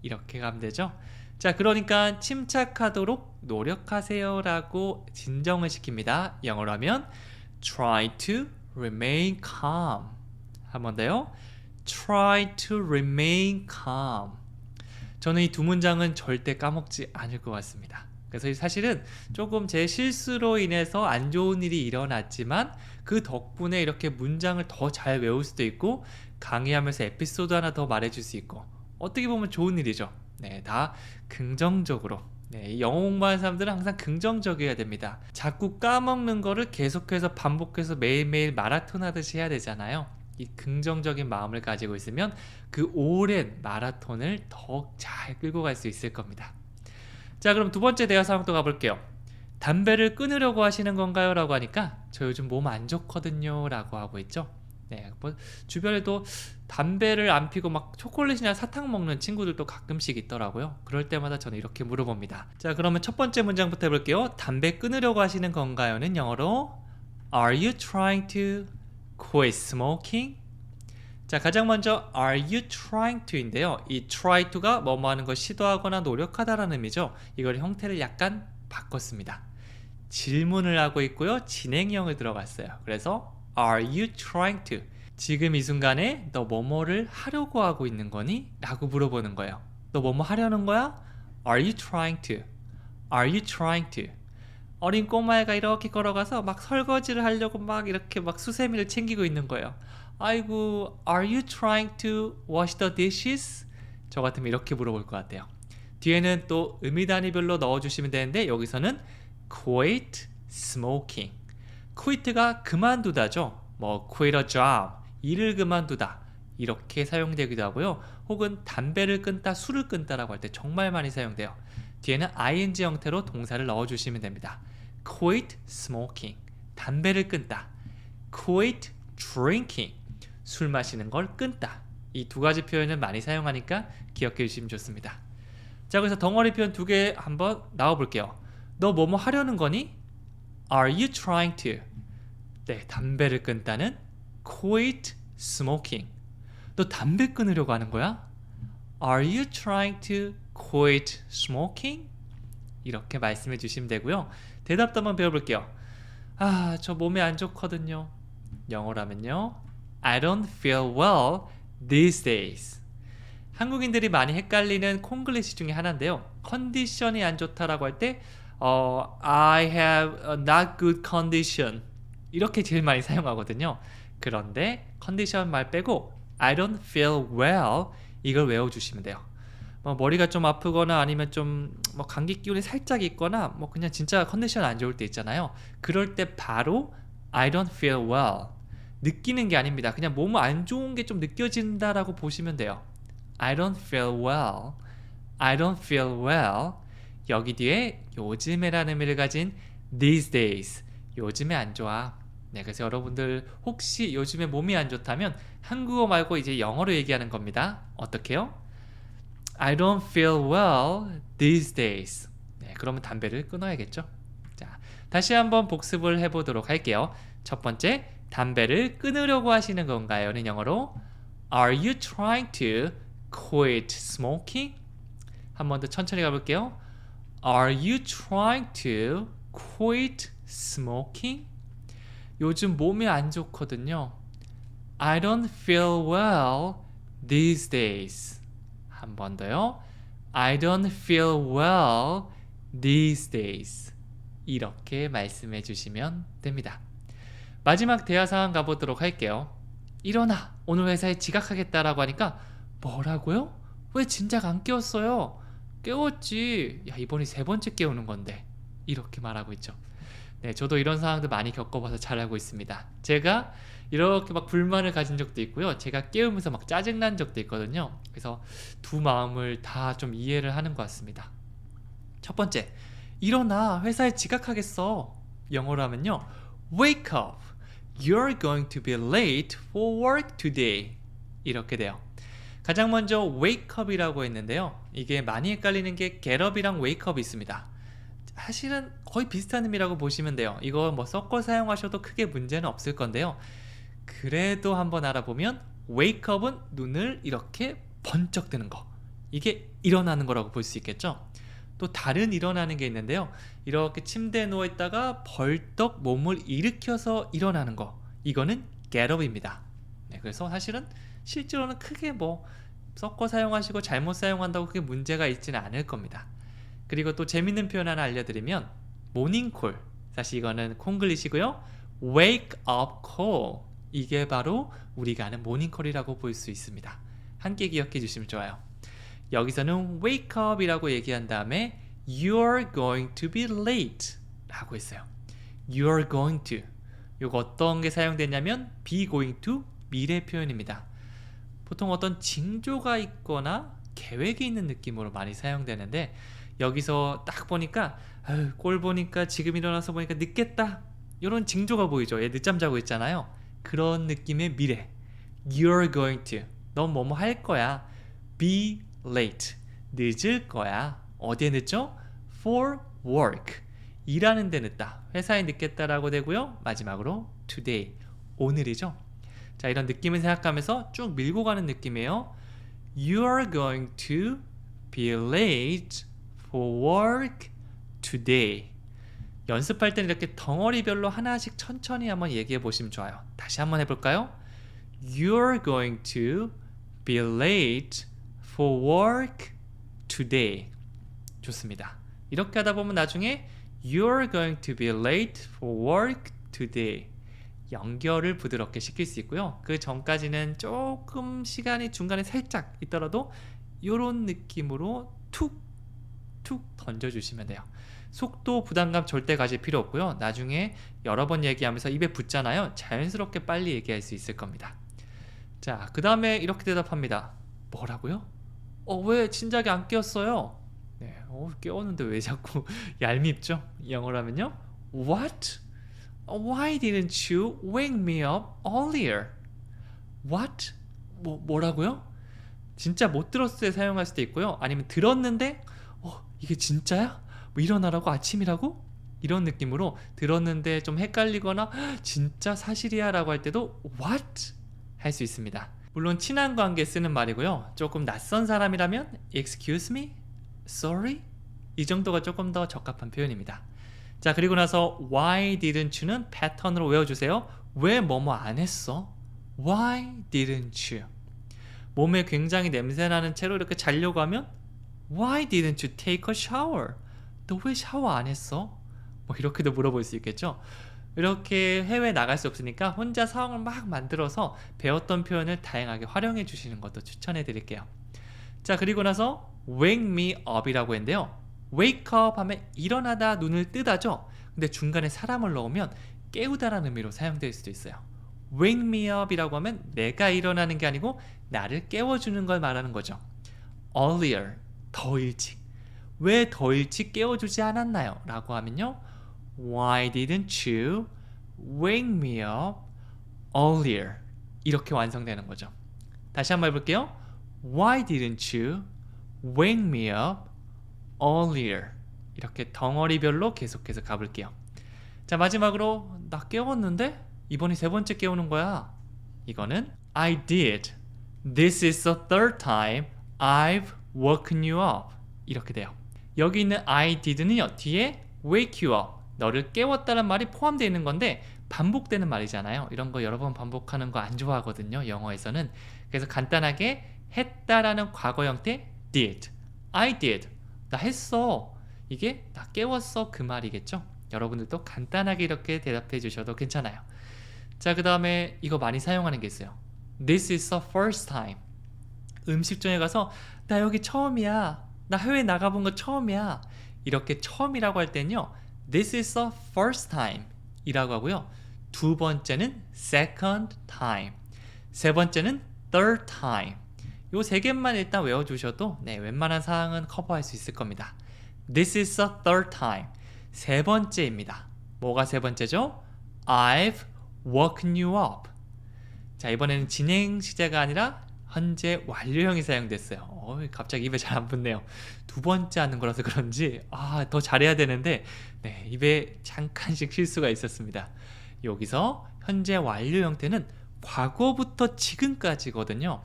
이렇게 가면 되죠? 자, 그러니까 침착하도록 노력하세요 라고 진정을 시킵니다. 영어로 하면 Try to remain calm. 한 번 더요. Try to remain calm. 저는 이 두 문장은 절대 까먹지 않을 것 같습니다. 그래서 사실은 조금 제 실수로 인해서 안 좋은 일이 일어났지만 그 덕분에 이렇게 문장을 더 잘 외울 수도 있고 강의하면서 에피소드 하나 더 말해줄 수 있고 어떻게 보면 좋은 일이죠. 네, 다 긍정적으로. 네, 영어 공부하는 사람들은 항상 긍정적이어야 됩니다. 자꾸 까먹는 거를 계속해서 반복해서 매일매일 마라톤 하듯이 해야 되잖아요. 이 긍정적인 마음을 가지고 있으면 그 오랜 마라톤을 더 잘 끌고 갈 수 있을 겁니다. 자, 그럼 두 번째 대화 상황 또 가볼게요. 담배를 끊으려고 하시는 건가요? 라고 하니까 저 요즘 몸 안 좋거든요 라고 하고 있죠. 네, 뭐 주변에도 담배를 안 피고 막 초콜릿이나 사탕 먹는 친구들도 가끔씩 있더라고요. 그럴 때마다 저는 이렇게 물어봅니다. 자, 그러면 첫 번째 문장부터 해볼게요. 담배 끊으려고 하시는 건가요?는 영어로 Are you trying to quit smoking? 자, 가장 먼저 Are you trying to인데요. 이 try to가 뭐뭐 하는 걸 시도하거나 노력하다라는 의미죠. 이걸 형태를 약간 바꿨습니다. 질문을 하고 있고요. 진행형을 들어갔어요. 그래서 Are you trying to? 지금 이 순간에 너 뭐뭐를 하려고 하고 있는 거니? 라고 물어보는 거예요. 너 뭐뭐 하려는 거야? Are you trying to? Are you trying to? 어린 꼬마애가 이렇게 걸어가서 막 설거지를 하려고 막 이렇게 막 수세미를 챙기고 있는 거예요. 아이고, Are you trying to wash the dishes? 저 같으면 이렇게 물어볼 것 같아요. 뒤에는 또 의미 단위별로 넣어주시면 되는데 여기서는 quit smoking. quit가 그만두다죠. 뭐 quit a job, 일을 그만두다 이렇게 사용되기도 하고요. 혹은 담배를 끊다, 술을 끊다라고 할 때 정말 많이 사용돼요. 뒤에는 ing 형태로 동사를 넣어주시면 됩니다. quit smoking, 담배를 끊다. quit drinking, 술 마시는 걸 끊다. 이 두 가지 표현을 많이 사용하니까 기억해 주시면 좋습니다. 자, 그래서 덩어리 표현 두 개 한번 나와 볼게요. 너 뭐뭐 하려는 거니? Are you trying to? 네, 담배를 끊다는 quit smoking. 너 담배 끊으려고 하는 거야? Are you trying to quit smoking? 이렇게 말씀해 주시면 되고요. 대답도 한번 배워볼게요. 저 몸에 안 좋거든요. 영어라면요. I don't feel well these days. 한국인들이 많이 헷갈리는 콩글리시 중에 하나인데요. 컨디션이 안 좋다라고 할 때 I have a not good condition 이렇게 제일 많이 사용하거든요. 그런데 컨디션 말 빼고 I don't feel well 이걸 외워주시면 돼요. 머리가 좀 아프거나 아니면 좀 감기 기운이 살짝 있거나 그냥 진짜 컨디션 안 좋을 때 있잖아요. 그럴 때 바로 I don't feel well 느끼는 게 아닙니다. 그냥 몸 안 좋은 게 좀 느껴진다라고 보시면 돼요. I don't feel well. I don't feel well. 여기 뒤에 요즘에라는 의미를 가진 these days. 요즘에 안 좋아. 네, 그래서 여러분들 혹시 요즘에 몸이 안 좋다면 한국어 말고 이제 영어로 얘기하는 겁니다. 어떻게요? I don't feel well these days. 네, 그러면 담배를 끊어야겠죠. 자, 다시 한번 복습을 해보도록 할게요. 첫 번째, 담배를 끊으려고 하시는 건가요?는 영어로 Are you trying to quit smoking? 한 번 더 천천히 가볼게요. Are you trying to quit smoking? 요즘 몸이 안 좋거든요. I don't feel well these days. 한 번 더요. I don't feel well these days. 이렇게 말씀해 주시면 됩니다. 마지막 대화 상황 가보도록 할게요. 일어나! 오늘 회사에 지각하겠다라고 하니까 뭐라고요? 왜 진작 안 깨웠어요? 깨웠지. 야, 이번이 세 번째 깨우는 건데. 이렇게 말하고 있죠. 네, 저도 이런 상황들 많이 겪어봐서 잘 알고 있습니다. 제가 이렇게 불만을 가진 적도 있고요. 제가 깨우면서 짜증난 적도 있거든요. 그래서 두 마음을 다 좀 이해를 하는 것 같습니다. 첫 번째, 일어나. 회사에 지각하겠어. 영어로 하면요. Wake up. You're going to be late for work today. 이렇게 돼요. 가장 먼저 wake up이라고 했는데요. 이게 많이 헷갈리는 게 get up이랑 wake up이 있습니다. 사실은 거의 비슷한 의미라고 보시면 돼요. 이거 섞어 사용하셔도 크게 문제는 없을 건데요. 그래도 한번 알아보면 wake up은 눈을 이렇게 번쩍 뜨는 거. 이게 일어나는 거라고 볼 수 있겠죠. 또 다른 일어나는 게 있는데요. 이렇게 침대에 누워있다가 벌떡 몸을 일으켜서 일어나는 거. 이거는 get up입니다. 네, 그래서 사실은 실제로는 크게 섞어 사용하시고 잘못 사용한다고 크게 문제가 있지는 않을 겁니다. 그리고 또 재밌는 표현 하나 알려드리면 모닝콜. 사실 이거는 콩글리시고요. wake up call. 이게 바로 우리가 아는 모닝콜이라고 볼 수 있습니다. 함께 기억해 주시면 좋아요. 여기서는 wake up 이라고 얘기한 다음에 you're going to be late 라고 했어요. you're going to. 이거 어떤 게 사용되냐면 be going to 미래 표현입니다. 보통 어떤 징조가 있거나 계획이 있는 느낌으로 많이 사용되는데 여기서 딱 보니까 꼴 보니까 지금 일어나서 보니까 늦겠다. 이런 징조가 보이죠. 얘 늦잠 자고 있잖아요. 그런 느낌의 미래. You're going to. 넌 뭐뭐 할 거야. Be late. 늦을 거야. 어디에 늦죠? For work. 일하는 데 늦다. 회사에 늦겠다라고 되고요. 마지막으로 today. 오늘이죠. 자, 이런 느낌을 생각하면서 쭉 밀고 가는 느낌이에요. You're going to be late for work today. 연습할 때는 이렇게 덩어리별로 하나씩 천천히 한번 얘기해 보시면 좋아요. 다시 한번 해볼까요? You're going to be late for work today. 좋습니다. 이렇게 하다 보면 나중에 You're going to be late for work today. 연결을 부드럽게 시킬 수 있고요. 그 전까지는 조금 시간이 중간에 살짝 있더라도 이런 느낌으로 툭툭 던져주시면 돼요. 속도 부담감 절대 가질 필요 없고요. 나중에 여러 번 얘기하면서 입에 붙잖아요. 자연스럽게 빨리 얘기할 수 있을 겁니다. 자, 그 다음에 이렇게 대답합니다. 뭐라고요? 왜 진작에 안 깨웠어요? 네, 깨웠는데 왜 자꾸 얄밉죠? 영어로 하면요. What? Why didn't you wake me up earlier? What? 뭐라고요? 진짜 못 들었을 때 사용할 수도 있고요. 아니면 들었는데 이게 진짜야? 일어나라고? 아침이라고? 이런 느낌으로 들었는데 좀 헷갈리거나 진짜 사실이야 라고 할 때도 What? 할 수 있습니다. 물론 친한 관계에 쓰는 말이고요. 조금 낯선 사람이라면 Excuse me? Sorry? 이 정도가 조금 더 적합한 표현입니다. 자, 그리고 나서 Why didn't you는 패턴으로 외워주세요. 왜 뭐뭐 안 했어? Why didn't you? 몸에 굉장히 냄새나는 채로 이렇게 자려고 하면 Why didn't you take a shower? 너 왜 샤워 안 했어? 뭐 이렇게도 물어볼 수 있겠죠. 이렇게 해외에 나갈 수 없으니까 혼자 상황을 막 만들어서 배웠던 표현을 다양하게 활용해 주시는 것도 추천해 드릴게요. 자, 그리고 나서 wake me up 이라고 했는데요. wake up 하면 일어나다, 눈을 뜨다죠. 근데 중간에 사람을 넣으면 깨우다라는 의미로 사용될 수도 있어요. wake me up 이라고 하면 내가 일어나는 게 아니고 나를 깨워주는 걸 말하는 거죠. earlier, 더 일찍. 왜 더 일찍 깨워주지 않았나요? 라고 하면요. Why didn't you wake me up earlier? 이렇게 완성되는 거죠. 다시 한번 해볼게요. Why didn't you wake me up earlier? 이렇게 덩어리별로 계속해서 가볼게요. 자, 마지막으로 나 깨웠는데 이번이 세 번째 깨우는 거야. 이거는 I did. This is the third time I've woken you up. 이렇게 돼요. 여기 있는 I did는요. 뒤에 wake you up. 너를 깨웠다는 말이 포함되어 있는 건데 반복되는 말이잖아요. 이런 거 여러 번 반복하는 거 안 좋아하거든요. 영어에서는. 그래서 간단하게 했다라는 과거 형태 did. I did. 나 했어. 이게 나 깨웠어 그 말이겠죠. 여러분들도 간단하게 이렇게 대답해 주셔도 괜찮아요. 자, 그 다음에 이거 많이 사용하는 게 있어요. This is the first time. 음식점에 가서 나 여기 처음이야. 나 해외 나가본 거 처음이야. 이렇게 처음이라고 할 때는요. This is the first time 이라고 하고요. 두 번째는 second time. 세 번째는 third time. 요 세 개만 일단 외워주셔도 웬만한 사항은 커버할 수 있을 겁니다. This is the third time. 세 번째입니다. 뭐가 세 번째죠? I've woken you up. 자, 이번에는 진행 시제가 아니라 현재 완료형이 사용됐어요. 갑자기 입에 잘 안 붙네요. 두 번째 하는 거라서 그런지 더 잘해야 되는데 입에 잠깐씩 실수가 있었습니다. 여기서 현재 완료 형태는 과거부터 지금까지거든요.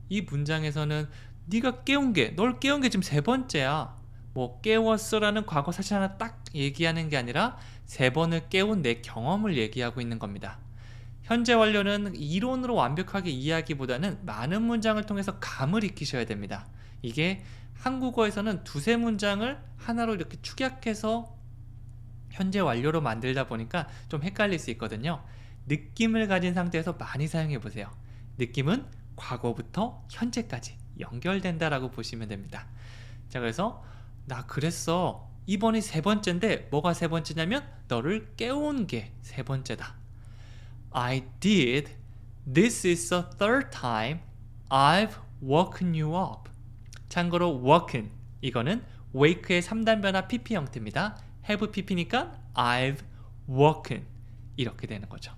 이 문장에서는 네가 깨운 게, 널 깨운 게 지금 세 번째야. 뭐 깨웠어라는 과거 사실 하나 딱 얘기하는 게 아니라 세 번을 깨운 내 경험을 얘기하고 있는 겁니다. 현재 완료는 이론으로 완벽하게 이해하기보다는 많은 문장을 통해서 감을 익히셔야 됩니다. 이게 한국어에서는 두세 문장을 하나로 이렇게 축약해서 현재 완료로 만들다 보니까 좀 헷갈릴 수 있거든요. 느낌을 가진 상태에서 많이 사용해 보세요. 느낌은 과거부터 현재까지 연결된다라고 보시면 됩니다. 자, 그래서 나 그랬어. 이번이 세 번째인데 뭐가 세 번째냐면 너를 깨운 게 세 번째다. I did. This is the third time I've woken you up. 참고로 woken 이거는 wake의 3단 변화 pp 형태입니다. have pp니까 I've woken 이렇게 되는 거죠.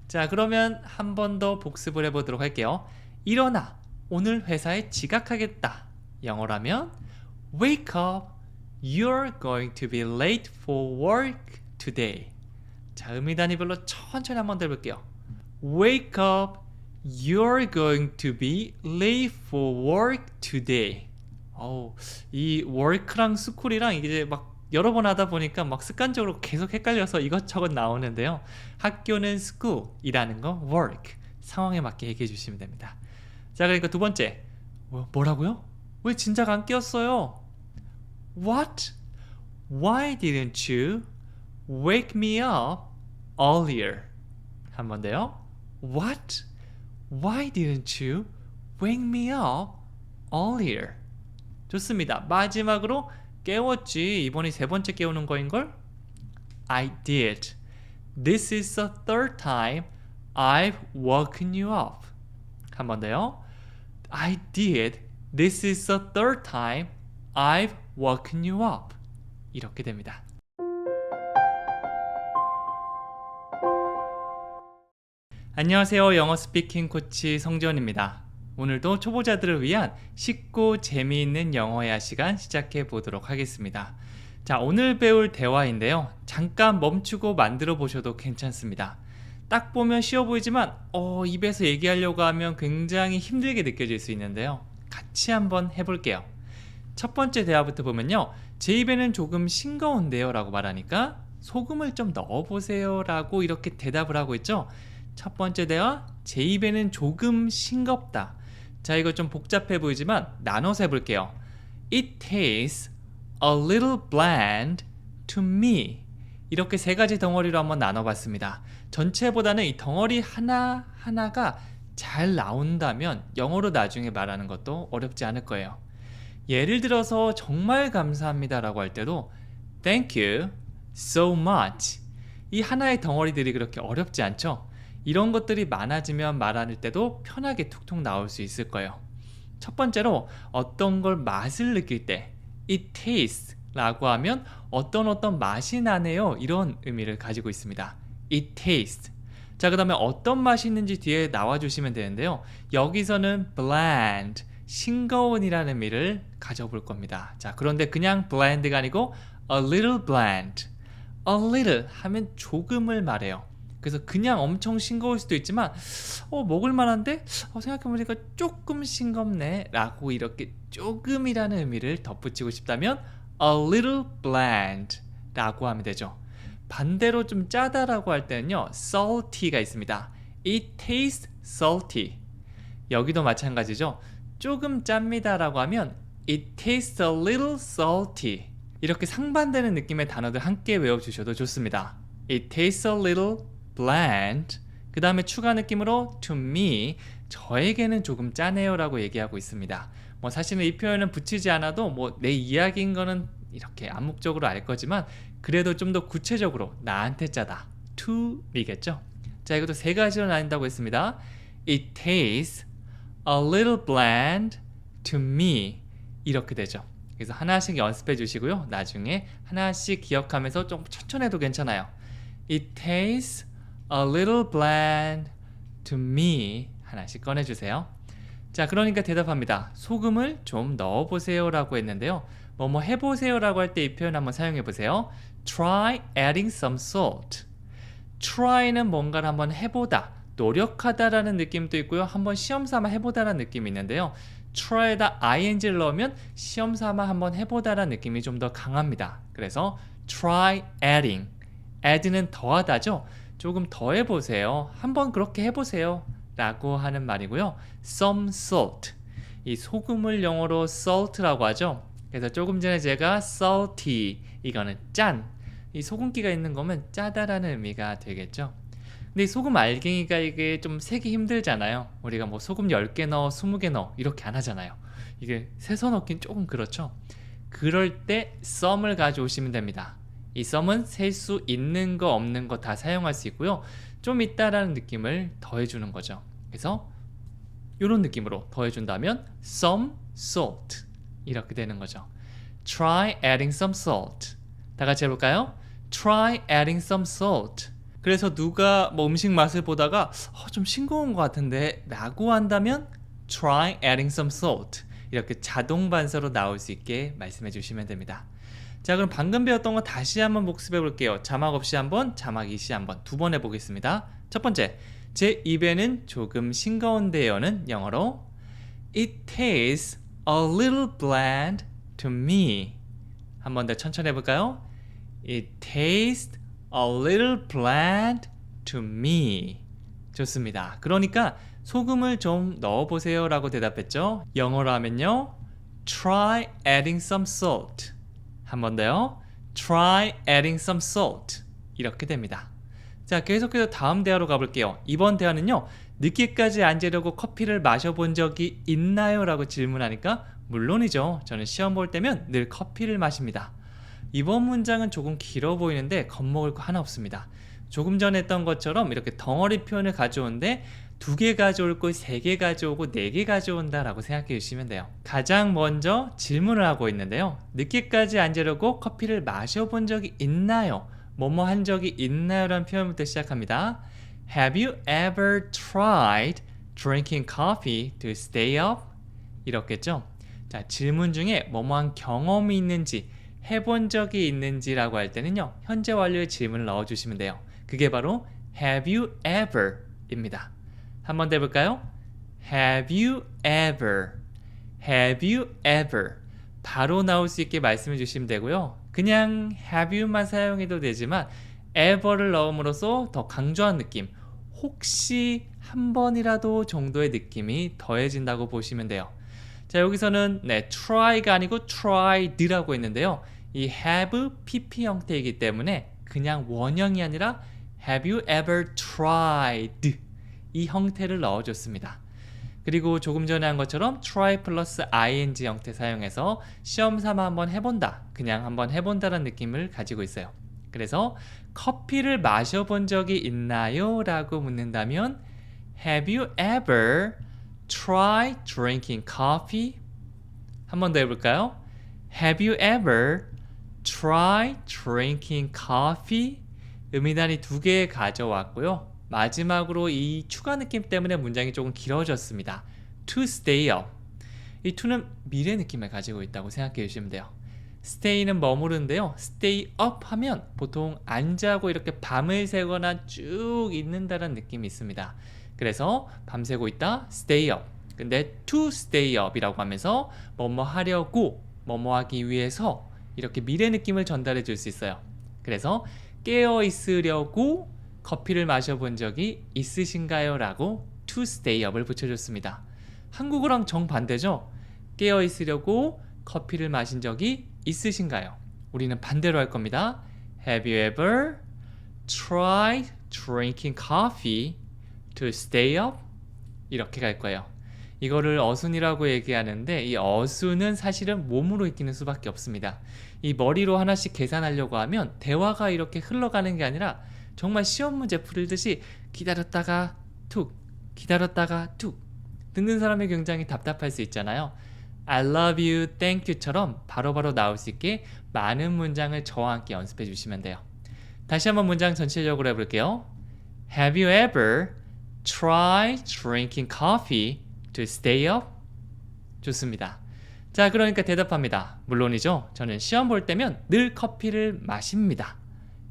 자, 그러면 한 번 더 복습을 해보도록 할게요. 일어나. 오늘 회사에 지각하겠다. 영어라면 wake up. You're going to be late for work today. 자, 의미 단위별로 천천히 한번 더 해볼게요. Wake up. You're going to be late for work today. 이 work랑 school이랑 이제 막 여러 번 하다 보니까 막 습관적으로 계속 헷갈려서 이것저것 나오는데요. 학교는 school이라는 거 work. 상황에 맞게 얘기해 주시면 됩니다. 자, 그러니까 두 번째. 뭐라고요? 왜 진작 안 깨웠어요? What? Why didn't you wake me up earlier? 한 번 더요. What? Why didn't you wake me up earlier? 좋습니다. 마지막으로 깨웠지. 이번이 세 번째 깨우는 거인걸? I did. This is the third time I've woken you up. 한 번 더요. I did. This is the third time I've woken you up. 이렇게 됩니다. 안녕하세요. 영어 스피킹 코치 성지원입니다. 오늘도 초보자들을 위한 쉽고 재미있는 영어야 시간 시작해 보도록 하겠습니다. 자, 오늘 배울 대화인데요. 잠깐 멈추고 만들어 보셔도 괜찮습니다. 딱 보면 쉬워 보이지만 입에서 얘기하려고 하면 굉장히 힘들게 느껴질 수 있는데요. 같이 한번 해볼게요. 첫 번째 대화부터 보면요. 제 입에는 조금 싱거운데요 라고 말하니까 소금을 좀 넣어보세요 라고 이렇게 대답을 하고 있죠. 첫 번째 대화, 제 입에는 조금 싱겁다. 자, 이거 좀 복잡해 보이지만 나눠서 해볼게요. It tastes a little bland to me. 이렇게 세 가지 덩어리로 한번 나눠봤습니다. 전체보다는 이 덩어리 하나하나가 잘 나온다면 영어로 나중에 말하는 것도 어렵지 않을 거예요. 예를 들어서 정말 감사합니다 라고 할 때도 Thank you so much. 이 하나의 덩어리들이 그렇게 어렵지 않죠? 이런 것들이 많아지면 말할 때도 편하게 툭툭 나올 수 있을 거예요. 첫 번째로 어떤 걸 맛을 느낄 때 It tastes 라고 하면 어떤 맛이 나네요, 이런 의미를 가지고 있습니다. It tastes. 자, 그 다음에 어떤 맛이 있는지 뒤에 나와주시면 되는데요. 여기서는 bland, 싱거운이라는 의미를 가져볼 겁니다. 자, 그런데 그냥 bland가 아니고 a little bland. a little 하면 조금을 말해요. 그래서 그냥 엄청 싱거울 수도 있지만 먹을 만한데 생각해보니까 조금 싱겁네 라고 이렇게 조금이라는 의미를 덧붙이고 싶다면 a little bland 라고 하면 되죠. 반대로 좀 짜다라고 할 때는요, salty가 있습니다. It tastes salty. 여기도 마찬가지죠. 조금 짭니다 라고 하면 It tastes a little salty. 이렇게 상반되는 느낌의 단어들 함께 외워주셔도 좋습니다. It tastes a little bland. 그 다음에 추가 느낌으로 to me, 저에게는 조금 짜네요 라고 얘기하고 있습니다. 사실은 이 표현은 붙이지 않아도 내 이야기인 거는 이렇게 암묵적으로 알 거지만 그래도 좀 더 구체적으로 나한테 짜다, to me겠죠. 자, 이것도 세 가지로 나뉜다고 했습니다. It tastes a little bland to me. 이렇게 되죠. 그래서 하나씩 연습해 주시고요. 나중에 하나씩 기억하면서 좀 천천히 해도 괜찮아요. It tastes a little bland to me. 하나씩 꺼내주세요. 자, 그러니까 대답합니다. 소금을 좀 넣어보세요 라고 했는데요. 뭐 해보세요 라고 할 때 이 표현 한번 사용해보세요. Try adding some salt. try는 뭔가를 한번 해보다, 노력하다라는 느낌도 있고요. 한번 시험삼아 해보다라는 느낌이 있는데요. try에다 ing를 넣으면 시험삼아 한번 해보다라는 느낌이 좀 더 강합니다. 그래서 try adding. add는 더하다죠. 조금 더 해보세요. 한번 그렇게 해보세요 라고 하는 말이고요. some salt. 이 소금을 영어로 salt라고 하죠. 그래서 조금 전에 제가 salty, 이거는 짠, 이 소금기가 있는 거면 짜다라는 의미가 되겠죠. 근데 이 소금 알갱이가 이게 좀 세기 힘들잖아요. 우리가 소금 10개 넣어 20개 넣어 이렇게 안 하잖아요. 이게 세서 넣긴 조금 그렇죠. 그럴 때 some을 가져오시면 됩니다. 이 some은 셀 수 있는 거 없는 거 다 사용할 수 있고요. 좀 있다라는 느낌을 더해주는 거죠. 그래서 이런 느낌으로 더해준다면 some salt 이렇게 되는 거죠. Try adding some salt. 다 같이 해볼까요? Try adding some salt. 그래서 누가 음식 맛을 보다가 좀 싱거운 것 같은데 라고 한다면 Try adding some salt. 이렇게 자동 반사로 나올 수 있게 말씀해 주시면 됩니다. 자, 그럼 방금 배웠던 거 다시 한번 복습해 볼게요. 자막 없이 한번, 자막 있이 한번 두 번 해보겠습니다. 첫 번째, 제 입에는 조금 싱거운데요는 영어로 It tastes a little bland to me. 한 번 더 천천히 해볼까요? It tastes a little bland to me. 좋습니다. 그러니까 소금을 좀 넣어보세요 라고 대답했죠. 영어로 하면요, Try adding some salt. 한 번 더요, Try adding some salt. 이렇게 됩니다. 자, 계속해서 다음 대화로 가볼게요. 이번 대화는요, 늦게까지 앉으려고 커피를 마셔본 적이 있나요? 라고 질문하니까 물론이죠. 저는 시험 볼 때면 늘 커피를 마십니다. 이번 문장은 조금 길어 보이는데 겁먹을 거 하나 없습니다. 조금 전에 했던 것처럼 이렇게 덩어리 표현을 가져오는데 2개 가져올 거 3개 가져오고 4개 가져온다 라고 생각해 주시면 돼요. 가장 먼저 질문을 하고 있는데요. 늦게까지 앉으려고 커피를 마셔본 적이 있나요? 뭐뭐 한 적이 있나요? 라는 표현부터 시작합니다. Have you ever tried drinking coffee to stay up? 이렇겠죠? 자, 질문 중에 뭐뭐한 경험이 있는지, 해본 적이 있는지라고 할 때는요, 현재 완료의 질문을 넣어주시면 돼요. 그게 바로 Have you ever 입니다. 한 번 더 해볼까요? Have you ever? Have you ever? 바로 나올 수 있게 말씀해 주시면 되고요. 그냥 have you만 사용해도 되지만 ever를 넣음으로써 더 강조한 느낌, 혹시 한 번이라도 정도의 느낌이 더해진다고 보시면 돼요. 자, 여기서는 try가 아니고 tried라고 했는데요. 이 have pp 형태이기 때문에 그냥 원형이 아니라 have you ever tried 이 형태를 넣어줬습니다. 그리고 조금 전에 한 것처럼 try 플러스 ing 형태 사용해서 시험 삼아 한번 해본다, 그냥 한번 해본다라는 느낌을 가지고 있어요. 그래서 커피를 마셔본 적이 있나요? 라고 묻는다면 Have you ever tried drinking coffee? 한 번 더 해볼까요? Have you ever tried drinking coffee? 음이단위 2개 가져왔고요. 마지막으로 이 추가 느낌 때문에 문장이 조금 길어졌습니다. To stay up. 이 to는 미래 느낌을 가지고 있다고 생각해 주시면 돼요. stay는 머무르는데요. stay up 하면 보통 앉아고 이렇게 밤을 새거나 쭉 있는다는 느낌이 있습니다. 그래서 밤새고 있다, stay up. 근데 to stay up이라고 하면서 뭐뭐 하려고, 뭐뭐 하기 위해서 이렇게 미래 느낌을 전달해 줄 수 있어요. 그래서 깨어 있으려고 커피를 마셔본 적이 있으신가요? 라고 to stay up을 붙여줬습니다. 한국어랑 정반대죠? 깨어 있으려고 커피를 마신 적이 있으신가요? 우리는 반대로 할 겁니다. Have you ever tried drinking coffee to stay up? 이렇게 갈 거예요. 이거를 어순이라고 얘기하는데 이 어순은 사실은 몸으로 익히는 수밖에 없습니다. 이 머리로 하나씩 계산하려고 하면 대화가 이렇게 흘러가는 게 아니라 정말 시험 문제 풀듯이 기다렸다가 툭, 기다렸다가 툭. 듣는 사람이 굉장히 답답할 수 있잖아요. I love you, thank you처럼 바로바로 나올 수 있게 많은 문장을 저와 함께 연습해 주시면 돼요. 다시 한번 문장 전체적으로 해볼게요. Have you ever tried drinking coffee to stay up? 좋습니다. 자, 그러니까 대답합니다. 물론이죠. 저는 시험 볼 때면 늘 커피를 마십니다.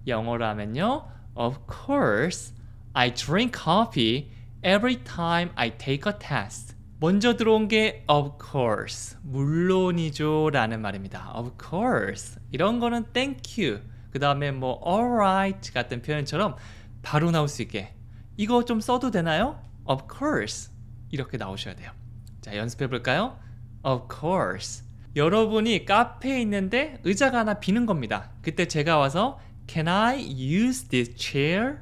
영어로 하면요. Of course, I drink coffee every time I take a test. 먼저 들어온 게 of course, 물론이죠 라는 말입니다. Of course. 이런 거는 thank you, 그 다음에 뭐 alright 같은 표현처럼 바로 나올 수 있게 이거 좀 써도 되나요? Of course. 이렇게 나오셔야 돼요. 자, 연습해 볼까요? Of course. 여러분이 카페에 있는데 의자가 하나 비는 겁니다. 그때 제가 와서 Can I use this chair?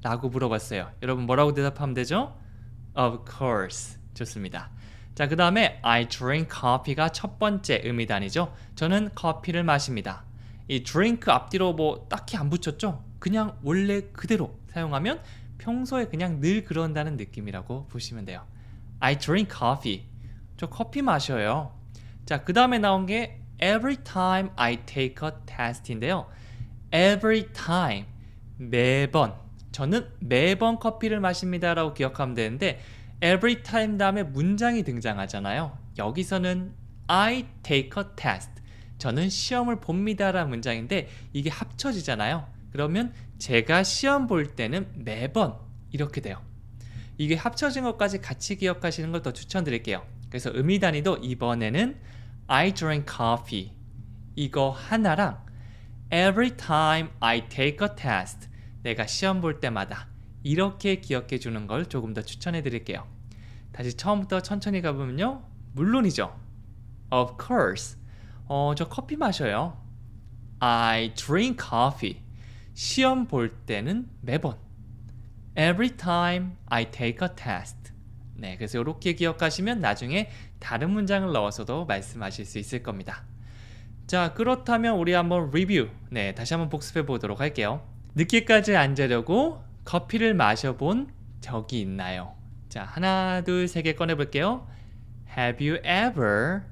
라고 물어봤어요. 여러분 뭐라고 대답하면 되죠? Of course. 좋습니다. 자, 그 다음에 I drink coffee가 첫 번째 의미단이죠. 저는 커피를 마십니다. 이 drink 앞뒤로 뭐 딱히 안 붙였죠? 그냥 원래 그대로 사용하면 평소에 그냥 늘 그런다는 느낌이라고 보시면 돼요. I drink coffee. 저 커피 마셔요. 자, 그 다음에 나온 게 every time I take a test인데요. every time, 매번. 저는 매번 커피를 마십니다 라고 기억하면 되는데 every time 다음에 문장이 등장하잖아요. 여기서는 I take a test. 저는 시험을 봅니다 라는 문장인데 이게 합쳐지잖아요. 그러면 제가 시험 볼 때는 매번 이렇게 돼요. 이게 합쳐진 것까지 같이 기억하시는 걸 더 추천드릴게요. 그래서 의미 단위도 이번에는 I drink coffee 이거 하나랑 every time I take a test 내가 시험 볼 때마다 이렇게 기억해 주는 걸 조금 더 추천해 드릴게요. 다시 처음부터 천천히 가보면요. 물론이죠. Of course. 저 커피 마셔요. I drink coffee. 시험 볼 때는 매번. Every time I take a test. 네, 그래서 이렇게 기억하시면 나중에 다른 문장을 넣어서도 말씀하실 수 있을 겁니다. 자, 그렇다면 우리 한번 리뷰. 네, 다시 한번 복습해 보도록 할게요. 늦게까지 앉으려고 커피를 마셔본 적이 있나요? 자, 하나, 둘, 세 개 꺼내볼게요. Have you ever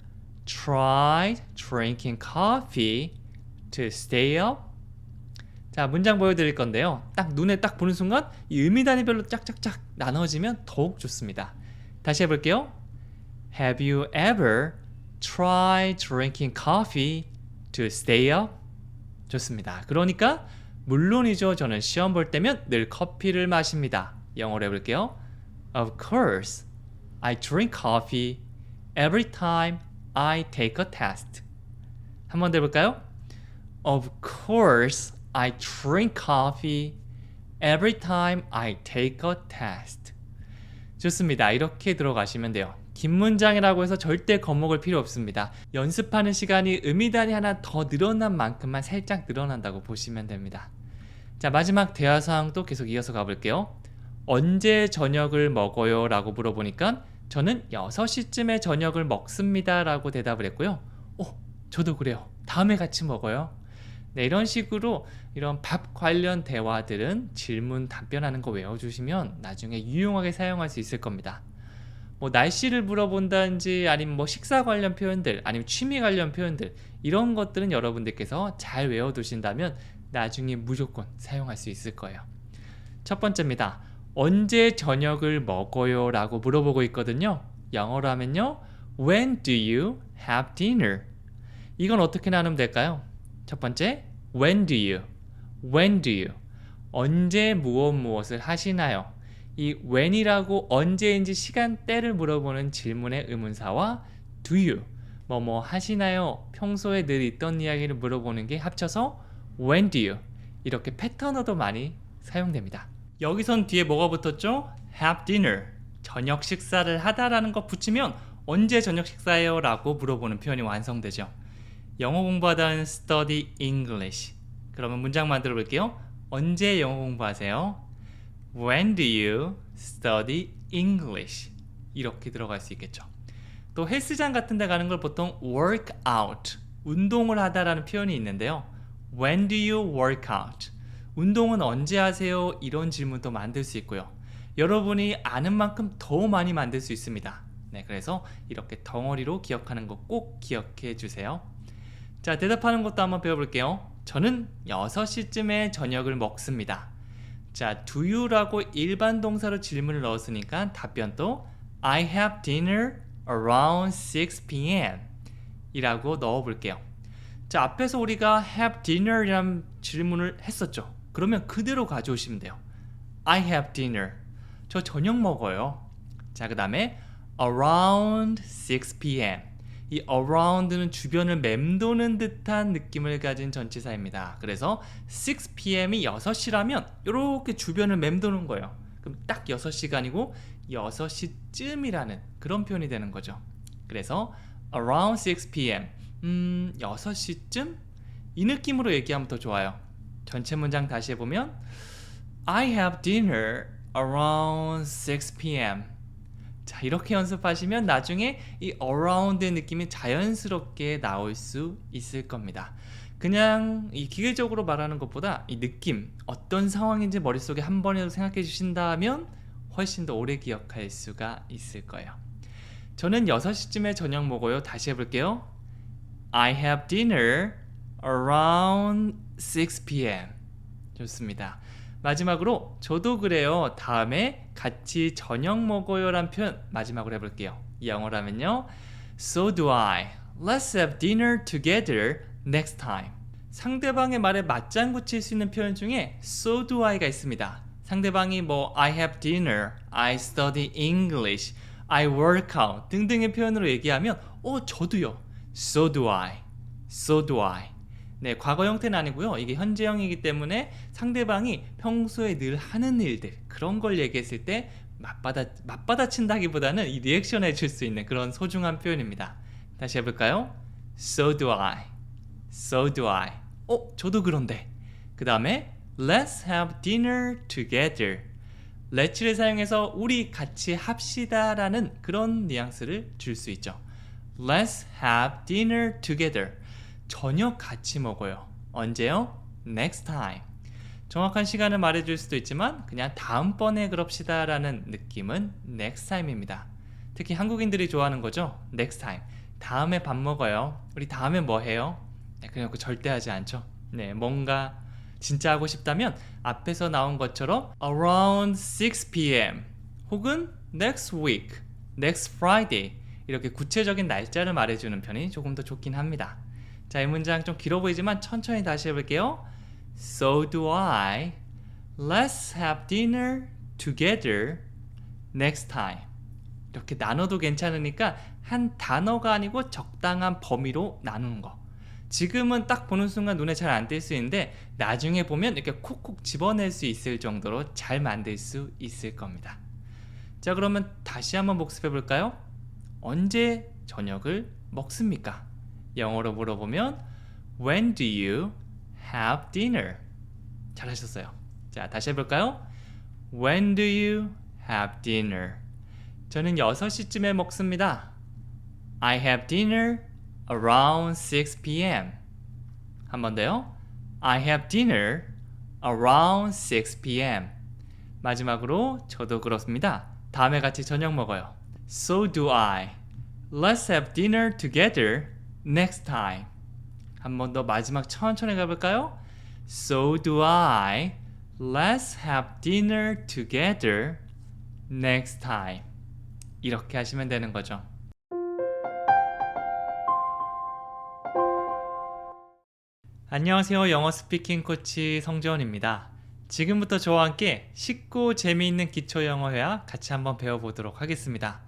tried drinking coffee to stay up? 자, 문장 보여드릴 건데요. 딱 눈에 딱 보는 순간 이 의미 단위별로 짝짝짝 나눠지면 더욱 좋습니다. 다시 해볼게요. Have you ever tried drinking coffee to stay up? 좋습니다. 그러니까 물론이죠. 저는 시험 볼 때면 늘 커피를 마십니다. 영어로 해볼게요. Of course, I drink coffee every time I take a test. 한 번 더 해볼까요? Of course, I drink coffee every time I take a test. 좋습니다. 이렇게 들어가시면 돼요. 긴 문장이라고 해서 절대 겁먹을 필요 없습니다. 연습하는 시간이 음이단이 하나 더 늘어난 만큼만 살짝 늘어난다고 보시면 됩니다. 자, 마지막 대화 사항도 계속 이어서 가볼게요. 언제 저녁을 먹어요? 라고 물어보니까 저는 6시쯤에 저녁을 먹습니다 라고 대답을 했고요. 저도 그래요. 다음에 같이 먹어요. 네, 이런 식으로 이런 밥 관련 대화들은 질문 답변하는 거 외워주시면 나중에 유용하게 사용할 수 있을 겁니다. 뭐 날씨를 물어본다든지 아니면 뭐 식사 관련 표현들 아니면 취미 관련 표현들 이런 것들은 여러분들께서 잘 외워두신다면 나중에 무조건 사용할 수 있을 거예요. 첫 번째입니다. 언제 저녁을 먹어요? 라고 물어보고 있거든요. 영어로 하면요. When do you have dinner? 이건 어떻게 나누면 될까요? 첫 번째, when do you? When do you? 언제 무엇을 하시나요? 이 when이라고 언제인지 시간대를 물어보는 질문의 의문사와 do you? 뭐뭐 하시나요? 평소에 늘 있던 이야기를 물어보는 게 합쳐서 when do you? 이렇게 패턴으로도 많이 사용됩니다. 여기선 뒤에 뭐가 붙었죠? have dinner. 저녁 식사를 하다라는 거 붙이면 언제 저녁 식사해요? 라고 물어보는 표현이 완성되죠. 영어 공부하다는 study English. 그러면 문장 만들어 볼게요. 언제 영어 공부하세요? When do you study English? 이렇게 들어갈 수 있겠죠. 또 헬스장 같은 데 가는 걸 보통 work out, 운동을 하다라는 표현이 있는데요. When do you work out? 운동은 언제 하세요? 이런 질문도 만들 수 있고요. 여러분이 아는 만큼 더 많이 만들 수 있습니다. 네, 그래서 이렇게 덩어리로 기억하는 거 꼭 기억해 주세요. 자, 대답하는 것도 한번 배워볼게요. 저는 6시쯤에 저녁을 먹습니다. 자, do you라고 일반 동사로 질문을 넣었으니까 답변도 I have dinner around 6 p.m. 이라고 넣어볼게요. 자, 앞에서 우리가 have dinner 이라는 질문을 했었죠. 그러면 그대로 가져오시면 돼요. I have dinner. 저 저녁 먹어요. 자, 그 다음에 around 6 p.m. 이 around는 주변을 맴도는 듯한 느낌을 가진 전치사입니다. 그래서 6 p.m.이 6시라면 이렇게 주변을 맴도는 거예요. 그럼 딱 6시간이고 6시쯤이라는 그런 표현이 되는 거죠. 그래서 around 6 p.m. 6시쯤? 이 느낌으로 얘기하면 더 좋아요. 전체 문장 다시 해보면 I have dinner around 6 p.m. 자, 이렇게 연습하시면 나중에 이 around의 느낌이 자연스럽게 나올 수 있을 겁니다. 그냥 이 기계적으로 말하는 것보다 이 느낌, 어떤 상황인지 머릿속에 한 번이라도 생각해 주신다면 훨씬 더 오래 기억할 수가 있을 거예요. 저는 6시쯤에 저녁 먹어요. 다시 해볼게요. I have dinner around 6 p.m. 좋습니다. 마지막으로 저도 그래요. 다음에 같이 저녁 먹어요 란 표현 마지막으로 해볼게요. 영어로 하면요. So do I. Let's have dinner together next time. 상대방의 말에 맞장구 칠 수 있는 표현 중에 so do I가 있습니다. 상대방이 뭐 I have dinner, I study English, I work out 등등의 표현으로 얘기하면 저도요. So do I. So do I. 네, 과거 형태는 아니고요. 이게 현재형이기 때문에 상대방이 평소에 늘 하는 일들 그런 걸 얘기했을 때 맞받아친다기보다는 이 리액션 해줄 수 있는 그런 소중한 표현입니다. 다시 해볼까요? So do I. So do I. 저도 그런데. 그 다음에 Let's have dinner together. Let's를 사용해서 우리 같이 합시다 라는 그런 뉘앙스를 줄 수 있죠. Let's have dinner together. 저녁 같이 먹어요. 언제요? Next time. 정확한 시간을 말해줄 수도 있지만 그냥 다음번에 그럽시다 라는 느낌은 next time입니다. 특히 한국인들이 좋아하는 거죠. next time. 다음에 밥 먹어요. 우리 다음에 뭐 해요? 네, 그냥 절대 하지 않죠. 네, 뭔가 진짜 하고 싶다면 앞에서 나온 것처럼 around 6 p.m. 혹은 next week, next Friday 이렇게 구체적인 날짜를 말해주는 편이 조금 더 좋긴 합니다. 자, 이 문장 좀 길어 보이지만 천천히 다시 해볼게요. So do I. Let's have dinner together next time. 이렇게 나눠도 괜찮으니까 한 단어가 아니고 적당한 범위로 나누는 거. 지금은 딱 보는 순간 눈에 잘 안 띌 수 있는데 나중에 보면 이렇게 콕콕 집어낼 수 있을 정도로 잘 만들 수 있을 겁니다. 자, 그러면 다시 한번 복습해 볼까요? 언제 저녁을 먹습니까? 영어로 물어보면 When do you have dinner? 잘하셨어요. 자, 다시 해볼까요? When do you have dinner? 저는 6시쯤에 먹습니다. I have dinner around 6 p.m. 한 번 더요. I have dinner around 6 p.m. 마지막으로 저도 그렇습니다. 다음에 같이 저녁 먹어요. So do I. Let's have dinner together next time. 한 번 더 마지막 천천히 가볼까요? So do I. Let's have dinner together next time. 이렇게 하시면 되는 거죠. 안녕하세요. 영어 스피킹 코치 성재원입니다. 지금부터 저와 함께 쉽고 재미있는 기초 영어 회화 같이 한번 배워보도록 하겠습니다.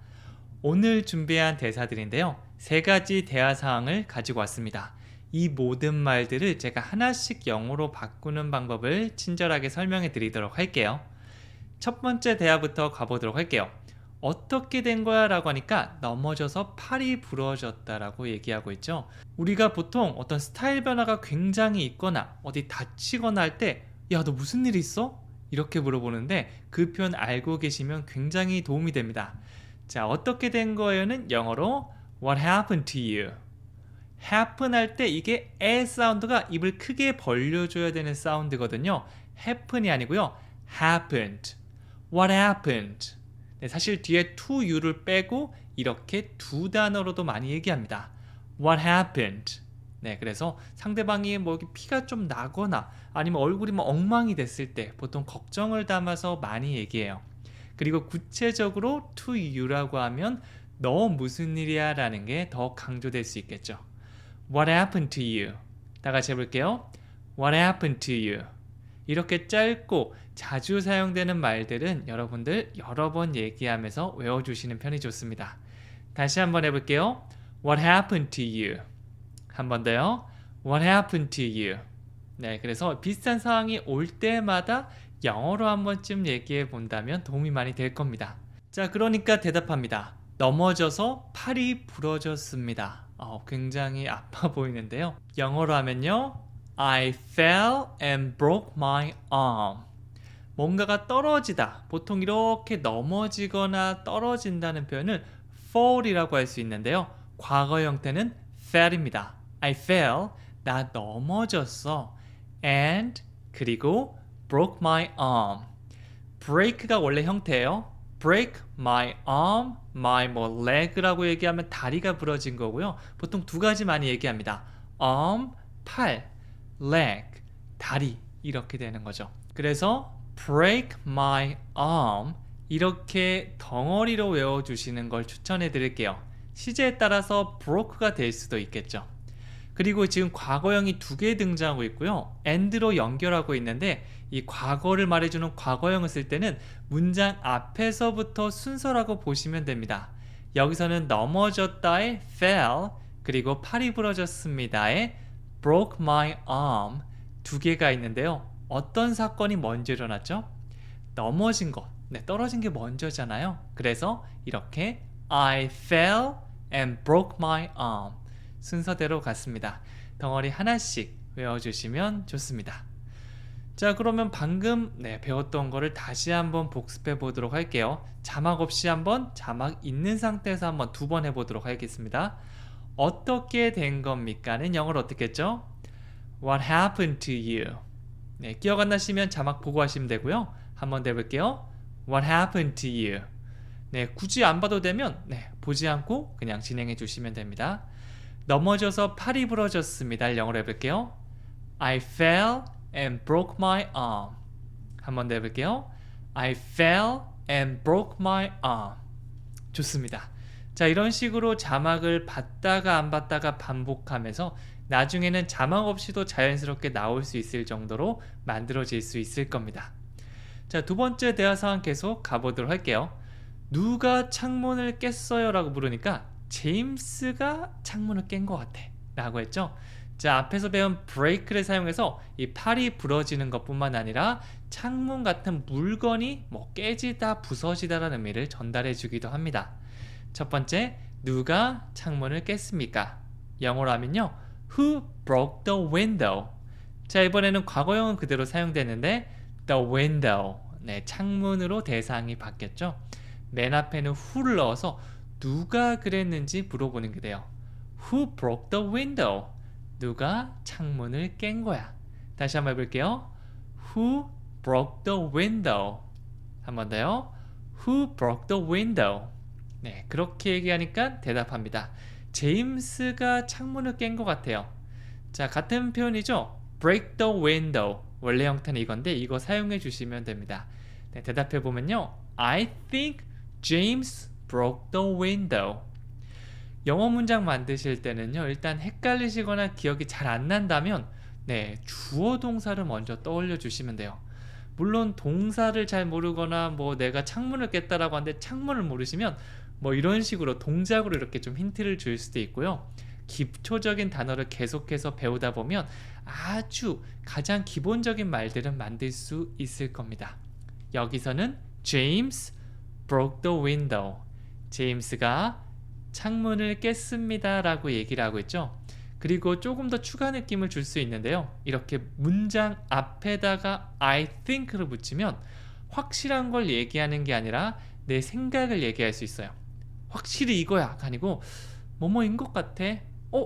오늘 준비한 대사들인데요. 3가지 대화 사항을 가지고 왔습니다. 이 모든 말들을 제가 하나씩 영어로 바꾸는 방법을 친절하게 설명해 드리도록 할게요. 첫 번째 대화부터 가보도록 할게요. 어떻게 된 거야? 라고 하니까 넘어져서 팔이 부러졌다 라고 얘기하고 있죠. 우리가 보통 어떤 스타일 변화가 굉장히 있거나 어디 다치거나 할 때 야, 너 무슨 일 있어? 이렇게 물어보는데 그 표현 알고 계시면 굉장히 도움이 됩니다. 자, 어떻게 된 거예요는 영어로 What happened to you? happen 할 때 이게 에 사운드가 입을 크게 벌려줘야 되는 사운드거든요. happen이 아니고요. happened. What happened? 네, 사실 뒤에 to you를 빼고 이렇게 두 단어로도 많이 얘기합니다. What happened? 네, 그래서 상대방이 뭐 피가 좀 나거나 아니면 얼굴이 뭐 엉망이 됐을 때 보통 걱정을 담아서 많이 얘기해요. 그리고 구체적으로 to you라고 하면 너 무슨 일이야 라는 게 더 강조될 수 있겠죠. What happened to you? 다 같이 해볼게요. What happened to you? 이렇게 짧고 자주 사용되는 말들은 여러분들 여러 번 얘기하면서 외워주시는 편이 좋습니다. 다시 한번 해볼게요. What happened to you? 한 번 더요. What happened to you? 네, 그래서 비슷한 상황이 올 때마다 영어로 한 번쯤 얘기해 본다면 도움이 많이 될 겁니다. 자, 그러니까 대답합니다. 넘어져서 팔이 부러졌습니다. 굉장히 아파 보이는데요. 영어로 하면요. I fell and broke my arm. 뭔가가 떨어지다. 보통 이렇게 넘어지거나 떨어진다는 표현을 fall이라고 할 수 있는데요. 과거 형태는 fell입니다. I fell. 나 넘어졌어. And 그리고 broke my arm. break가 원래 형태예요. break my arm, my leg라고 얘기하면 다리가 부러진 거고요. 보통 2가지 많이 얘기합니다. arm, 팔, leg, 다리 이렇게 되는 거죠. 그래서 break my arm 이렇게 덩어리로 외워주시는 걸 추천해 드릴게요. 시제에 따라서 broke가 될 수도 있겠죠. 그리고 지금 과거형이 2개 등장하고 있고요. and로 연결하고 있는데 이 과거를 말해주는 과거형을 쓸 때는 문장 앞에서부터 순서라고 보시면 됩니다. 여기서는 넘어졌다의 fell 그리고 팔이 부러졌습니다의 broke my arm 2개가 있는데요. 어떤 사건이 먼저 일어났죠? 넘어진 것, 네, 떨어진 게 먼저잖아요. 그래서 이렇게 I fell and broke my arm 순서대로 갔습니다. 덩어리 하나씩 외워주시면 좋습니다. 자, 그러면 방금 배웠던 거를 다시 한번 복습해 보도록 할게요. 자막 없이 한번, 자막 있는 상태에서 한번 2번 해보도록 하겠습니다. 어떻게 된 겁니까는 영어로 어떻게 했죠? What happened to you? 네, 기억 안 나시면 자막 보고 하시면 되고요. 한번 더 해볼게요. What happened to you? 네, 굳이 안 봐도 되면 보지 않고 그냥 진행해 주시면 됩니다. 넘어져서 팔이 부러졌습니다. 영어로 해볼게요. I fell and broke my arm. 한 번 더 해볼게요. I fell and broke my arm. 좋습니다. 자, 이런 식으로 자막을 봤다가 안 봤다가 반복하면서 나중에는 자막 없이도 자연스럽게 나올 수 있을 정도로 만들어질 수 있을 겁니다. 자, 2번째 대화 상황 계속 가보도록 할게요. 누가 창문을 깼어요? 라고 물으니까 제임스가 창문을 깬 것 같아 라고 했죠. 자, 앞에서 배운 break를 사용해서 이 팔이 부러지는 것뿐만 아니라 창문 같은 물건이 뭐 깨지다, 부서지다라는 의미를 전달해 주기도 합니다. 첫 번째, 누가 창문을 깼습니까? 영어로 하면요, Who broke the window? 자, 이번에는 과거형은 그대로 사용되는데 the window, 네, 창문으로 대상이 바뀌었죠. 맨 앞에는 who를 넣어서 누가 그랬는지 물어보는 게 돼요. Who broke the window? 누가 창문을 깬 거야? 다시 한번 해볼게요. Who broke the window? 한 번 더요. Who broke the window? 네, 그렇게 얘기하니까 대답합니다. 제임스가 창문을 깬 것 같아요. 자, 같은 표현이죠. break the window. 원래 형태는 이건데 이거 사용해 주시면 됩니다. 네, 대답해 보면요. I think James broke the window. 영어 문장 만드실 때는요, 일단 헷갈리시거나 기억이 잘 안 난다면 네, 주어 동사를 먼저 떠올려 주시면 돼요. 물론 동사를 잘 모르거나 뭐 내가 창문을 깼다라고 하는데 창문을 모르시면 뭐 이런 식으로 동작으로 이렇게 좀 힌트를 줄 수도 있고요. 기초적인 단어를 계속해서 배우다 보면 아주 가장 기본적인 말들은 만들 수 있을 겁니다. 여기서는 James broke the window. 제임스가 창문을 깼습니다 라고 얘기를 하고 있죠. 그리고 조금 더 추가 느낌을 줄 수 있는데요. 이렇게 문장 앞에다가 I think를 붙이면 확실한 걸 얘기하는 게 아니라 내 생각을 얘기할 수 있어요. 확실히 이거야 아니고 뭐뭐인 것 같아.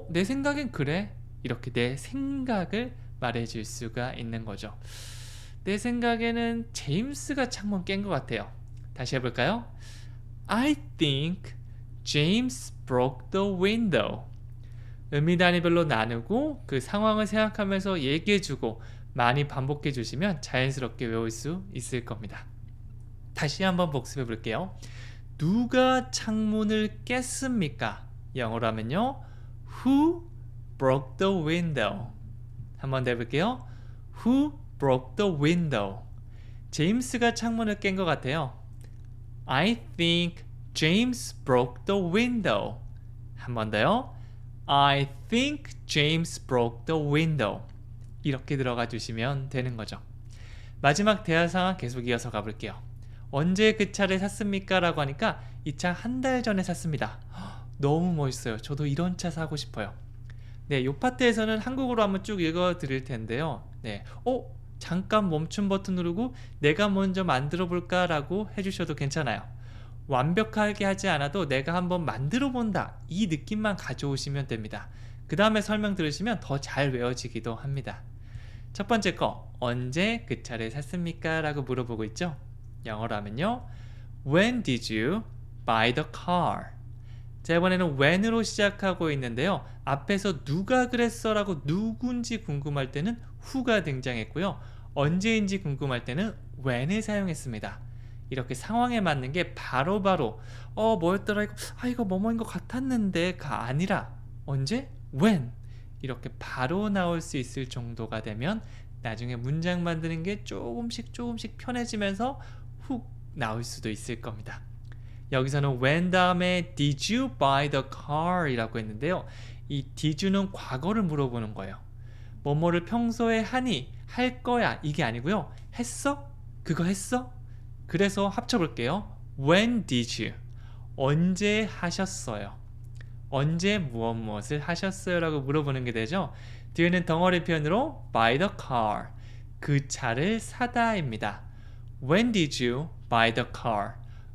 내 생각엔 그래. 이렇게 내 생각을 말해줄 수가 있는 거죠. 내 생각에는 제임스가 창문 깬 것 같아요. 다시 해볼까요? I think James broke the window. 의미 단위별로 나누고 그 상황을 생각하면서 얘기해주고 많이 반복해 주시면 자연스럽게 외울 수 있을 겁니다. 다시 한번 복습해 볼게요. 누가 창문을 깼습니까? 영어로 하면요, Who broke the window? 한번 더 해볼게요. Who broke the window? 제임스가 창문을 깬 것 같아요. I think James broke the window. 한 번 더요. I think James broke the window. 이렇게 들어가 주시면 되는 거죠. 마지막 대화 상황 계속 이어서 가볼게요. 언제 그 차를 샀습니까? 라고 하니까 이 차 한 달 전에 샀습니다. 너무 멋있어요. 저도 이런 차 사고 싶어요. 네, 요 파트에서는 한국어로 한번 쭉 읽어 드릴 텐데요. 네, 잠깐 멈춤 버튼 누르고 내가 먼저 만들어 볼까? 라고 해주셔도 괜찮아요. 완벽하게 하지 않아도 내가 한번 만들어 본다, 이 느낌만 가져오시면 됩니다. 그 다음에 설명 들으시면 더 잘 외워지기도 합니다. 첫 번째 거, 언제 그 차를 샀습니까? 라고 물어보고 있죠. 영어로 하면요, When did you buy the car? 자, 이번에는 when으로 시작하고 있는데요. 앞에서 누가 그랬어? 라고 누군지 궁금할 때는 who가 등장했고요. 언제인지 궁금할 때는 when을 사용했습니다. 이렇게 상황에 맞는 게 바로바로 뭐였더라 이거 뭐뭐인 것 같았는데가 아니라 언제? when 이렇게 바로 나올 수 있을 정도가 되면 나중에 문장 만드는 게 조금씩 편해지면서 훅 나올 수도 있을 겁니다. 여기서는 when 다음에 did you buy the car? 이라고 했는데요. 이 did you는 과거를 물어보는 거예요. 뭐뭐를 평소에 하니? 할 거야 이게 아니고요. 했어? 그거 했어? 그래서 합쳐볼게요. When did you? 언제 하셨어요? 언제 무엇을 하셨어요? 라고 물어보는 게 되죠. 뒤에는 덩어리 표현으로 buy the car. 그 차를 사다입니다. When did you buy the car?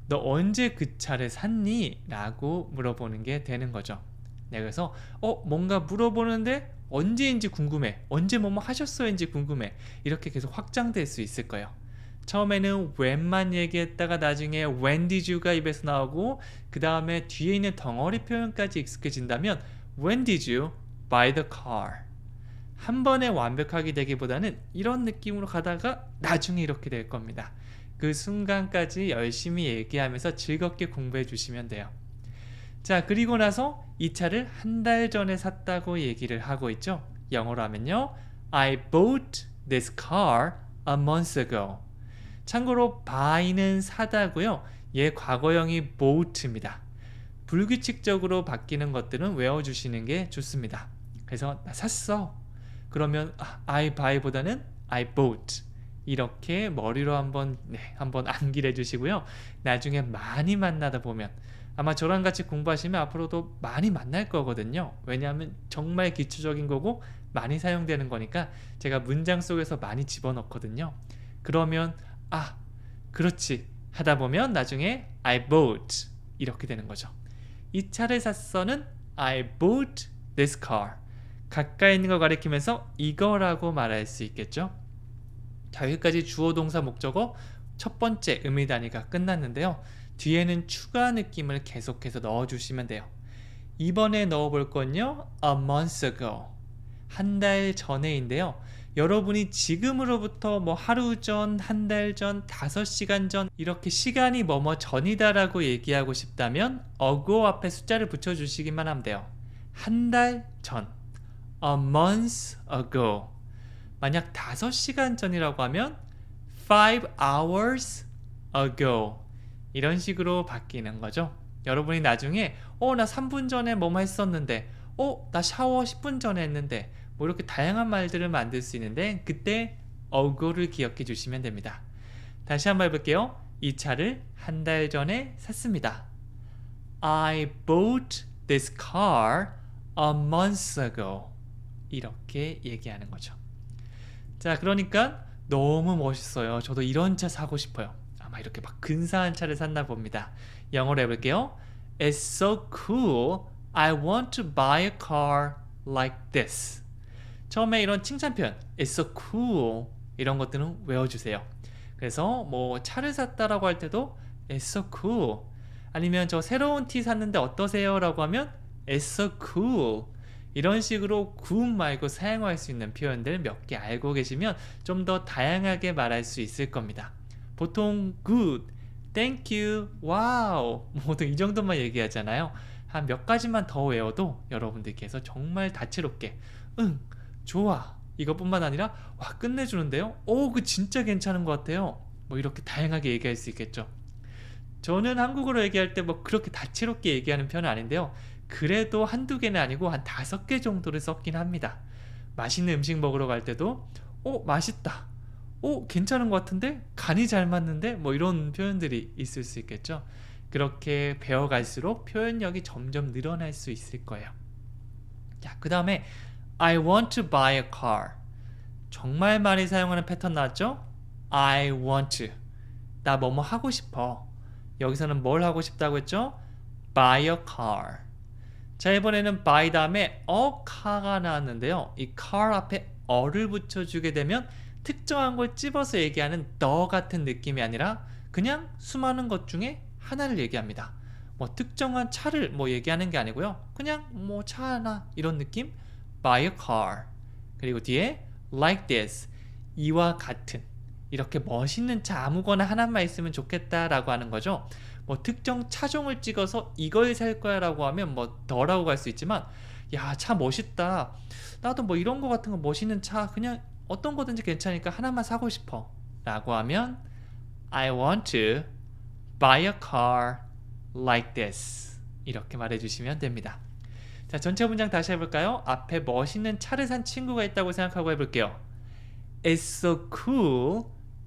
너 언제 그 차를 샀니? 라고 물어보는 게 되는 거죠. 네, 그래서 뭔가 물어보는데 언제인지 궁금해. 언제 뭐뭐 하셨어요인지 궁금해. 이렇게 계속 확장될 수 있을 거예요. 처음에는 when만 얘기했다가 나중에 when did you가 입에서 나오고 그 다음에 뒤에 있는 덩어리 표현까지 익숙해진다면 when did you buy the car? 한 번에 완벽하게 되기보다는 이런 느낌으로 가다가 나중에 이렇게 될 겁니다. 그 순간까지 열심히 얘기하면서 즐겁게 공부해 주시면 돼요. 자, 그리고 나서 이 차를 한 달 전에 샀다고 얘기를 하고 있죠. 영어로 하면요, I bought this car a month ago. 참고로 buy는 사다고요. 얘 과거형이 bought입니다. 불규칙적으로 바뀌는 것들은 외워주시는 게 좋습니다. 그래서 나 샀어. 그러면 I buy보다는 I bought. 이렇게 머리로 한번 암기해 주시고요. 나중에 많이 만나다 보면 아마 저랑 같이 공부하시면 앞으로도 많이 만날 거거든요. 왜냐하면 정말 기초적인 거고 많이 사용되는 거니까 제가 문장 속에서 많이 집어넣거든요. 그러면 그렇지 하다 보면 나중에 I bought 이렇게 되는 거죠. 이 차를 샀어는 I bought this car. 가까이 있는 거 가리키면서 이거라고 말할 수 있겠죠. 자, 여기까지 주어 동사 목적어 첫 번째 의미 단위가 끝났는데요. 뒤에는 추가 느낌을 계속해서 넣어주시면 돼요. 이번에 넣어볼 건요, a month ago. 한 달 전에인데요. 여러분이 지금으로부터 하루 전, 한 달 전, 5시간 전 이렇게 시간이 뭐뭐 전이다라고 얘기하고 싶다면 ago 앞에 숫자를 붙여주시기만 하면 돼요. 한 달 전, a month ago. 만약 5시간 전이라고 하면 5 hours ago. 이런 식으로 바뀌는 거죠. 여러분이 나중에 나 3분 전에 뭐뭐 했었는데 나 샤워 10분 전에 했는데 이렇게 다양한 말들을 만들 수 있는데 그때 ago를 기억해 주시면 됩니다. 다시 한번 해볼게요. 이 차를 한 달 전에 샀습니다. I bought this car a month ago. 이렇게 얘기하는 거죠. 자, 그러니까 너무 멋있어요. 저도 이런 차 사고 싶어요. 아마 이렇게 근사한 차를 샀나 봅니다. 영어로 해볼게요. It's so cool. I want to buy a car like this. 처음에 이런 칭찬 표현, It's so cool. 이런 것들은 외워주세요. 그래서 차를 샀다라고 할 때도 It's so cool. 아니면 저 새로운 티 샀는데 어떠세요? 라고 하면 It's so cool. 이런 식으로 good 말고 사용할 수 있는 표현들 몇 개 알고 계시면 좀 더 다양하게 말할 수 있을 겁니다. 보통 good, thank you, wow 모두 이 정도만 얘기하잖아요. 한 몇 가지만 더 외워도 여러분들께서 정말 다채롭게 좋아 이것뿐만 아니라 와 끝내주는데요? 그 진짜 괜찮은 것 같아요. 이렇게 다양하게 얘기할 수 있겠죠. 저는 한국어로 얘기할 때 그렇게 다채롭게 얘기하는 편은 아닌데요. 그래도 한두 개는 아니고 한 5개 정도를 썼긴 합니다. 맛있는 음식 먹으러 갈 때도 맛있다. 괜찮은 것 같은데? 간이 잘 맞는데? 이런 표현들이 있을 수 있겠죠. 그렇게 배워갈수록 표현력이 점점 늘어날 수 있을 거예요. 자, 그 다음에 I want to buy a car. 정말 많이 사용하는 패턴 나왔죠? I want to. 나 뭐뭐 하고 싶어. 여기서는 뭘 하고 싶다고 했죠? Buy a car. 자, 이번에는 buy 다음에 a car가 나왔는데요. 이 car 앞에 어를 붙여주게 되면 특정한 걸 찝어서 얘기하는 the 같은 느낌이 아니라 그냥 수많은 것 중에 하나를 얘기합니다. 특정한 차를 얘기하는 게 아니고요. 그냥 차 하나 이런 느낌? Buy a car. 그리고 뒤에 like this. 이와 같은. 이렇게 멋있는 차 아무거나 하나만 있으면 좋겠다라고 하는 거죠. 특정 차종을 찍어서 이걸 살 거야 라고 하면 더라고 갈 수 있지만 야, 차 멋있다. 나도 이런 거 같은 거 멋있는 차 그냥 어떤 거든지 괜찮으니까 하나만 사고 싶어 라고 하면 I want to buy a car like this. 이렇게 말해주시면 됩니다. 자, 전체 문장 다시 해볼까요? 앞에 멋있는 차를 산 친구가 있다고 생각하고 해볼게요. It's so cool.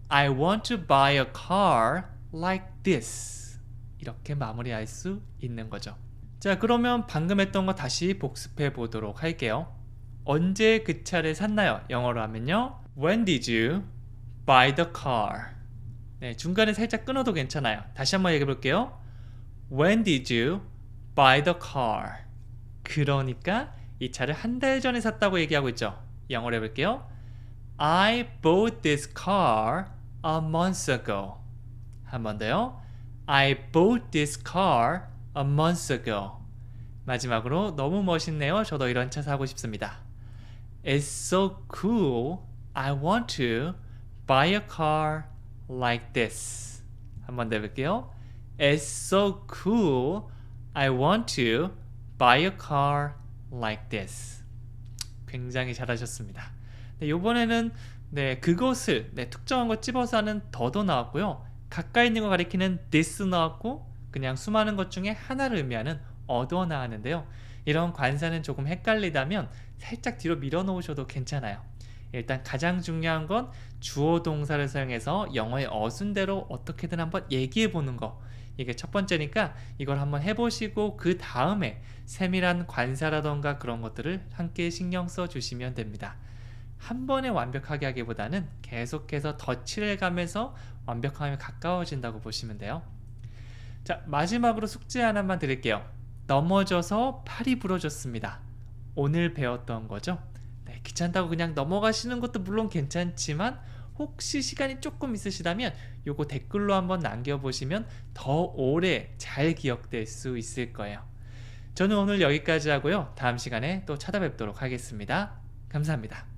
I want to buy a car like this. 이렇게 마무리할 수 있는 거죠. 자, 그러면 방금 했던 거 다시 복습해 보도록 할게요. 언제 그 차를 샀나요? 영어로 하면요. When did you buy the car? 네, 중간에 살짝 끊어도 괜찮아요. 다시 한번 얘기해 볼게요. When did you buy the car? 그러니까 이 차를 한 달 전에 샀다고 얘기하고 있죠. 영어로 해볼게요. I bought this car a month ago. 한 번 더요. I bought this car a month ago. 마지막으로 너무 멋있네요. 저도 이런 차 사고 싶습니다. It's so cool. I want to buy a car like this. 한 번 더 해볼게요. It's so cool. I want to buy a car like this. 굉장히 잘하셨습니다. 네, 이번에는 그것을 특정한 거 찝어서 하는 더도 나왔고요. 가까이 있는 거 가리키는 this 나왔고 그냥 수많은 것 중에 하나를 의미하는 other 나왔는데요. 이런 관사는 조금 헷갈리다면 살짝 뒤로 밀어 놓으셔도 괜찮아요. 일단 가장 중요한 건 주어 동사를 사용해서 영어의 어순대로 어떻게든 한번 얘기해 보는 거. 이게 첫 번째니까 이걸 한번 해보시고 그 다음에 세밀한 관사라던가 그런 것들을 함께 신경 써 주시면 됩니다. 한 번에 완벽하게 하기보다는 계속해서 덧칠해 가면서 완벽함에 가까워진다고 보시면 돼요. 자, 마지막으로 숙제 하나만 드릴게요. 넘어져서 팔이 부러졌습니다. 오늘 배웠던 거죠? 네, 귀찮다고 그냥 넘어가시는 것도 물론 괜찮지만 혹시 시간이 조금 있으시다면 요거 댓글로 한번 남겨보시면 더 오래 잘 기억될 수 있을 거예요. 저는 오늘 여기까지 하고요. 다음 시간에 또 찾아뵙도록 하겠습니다. 감사합니다.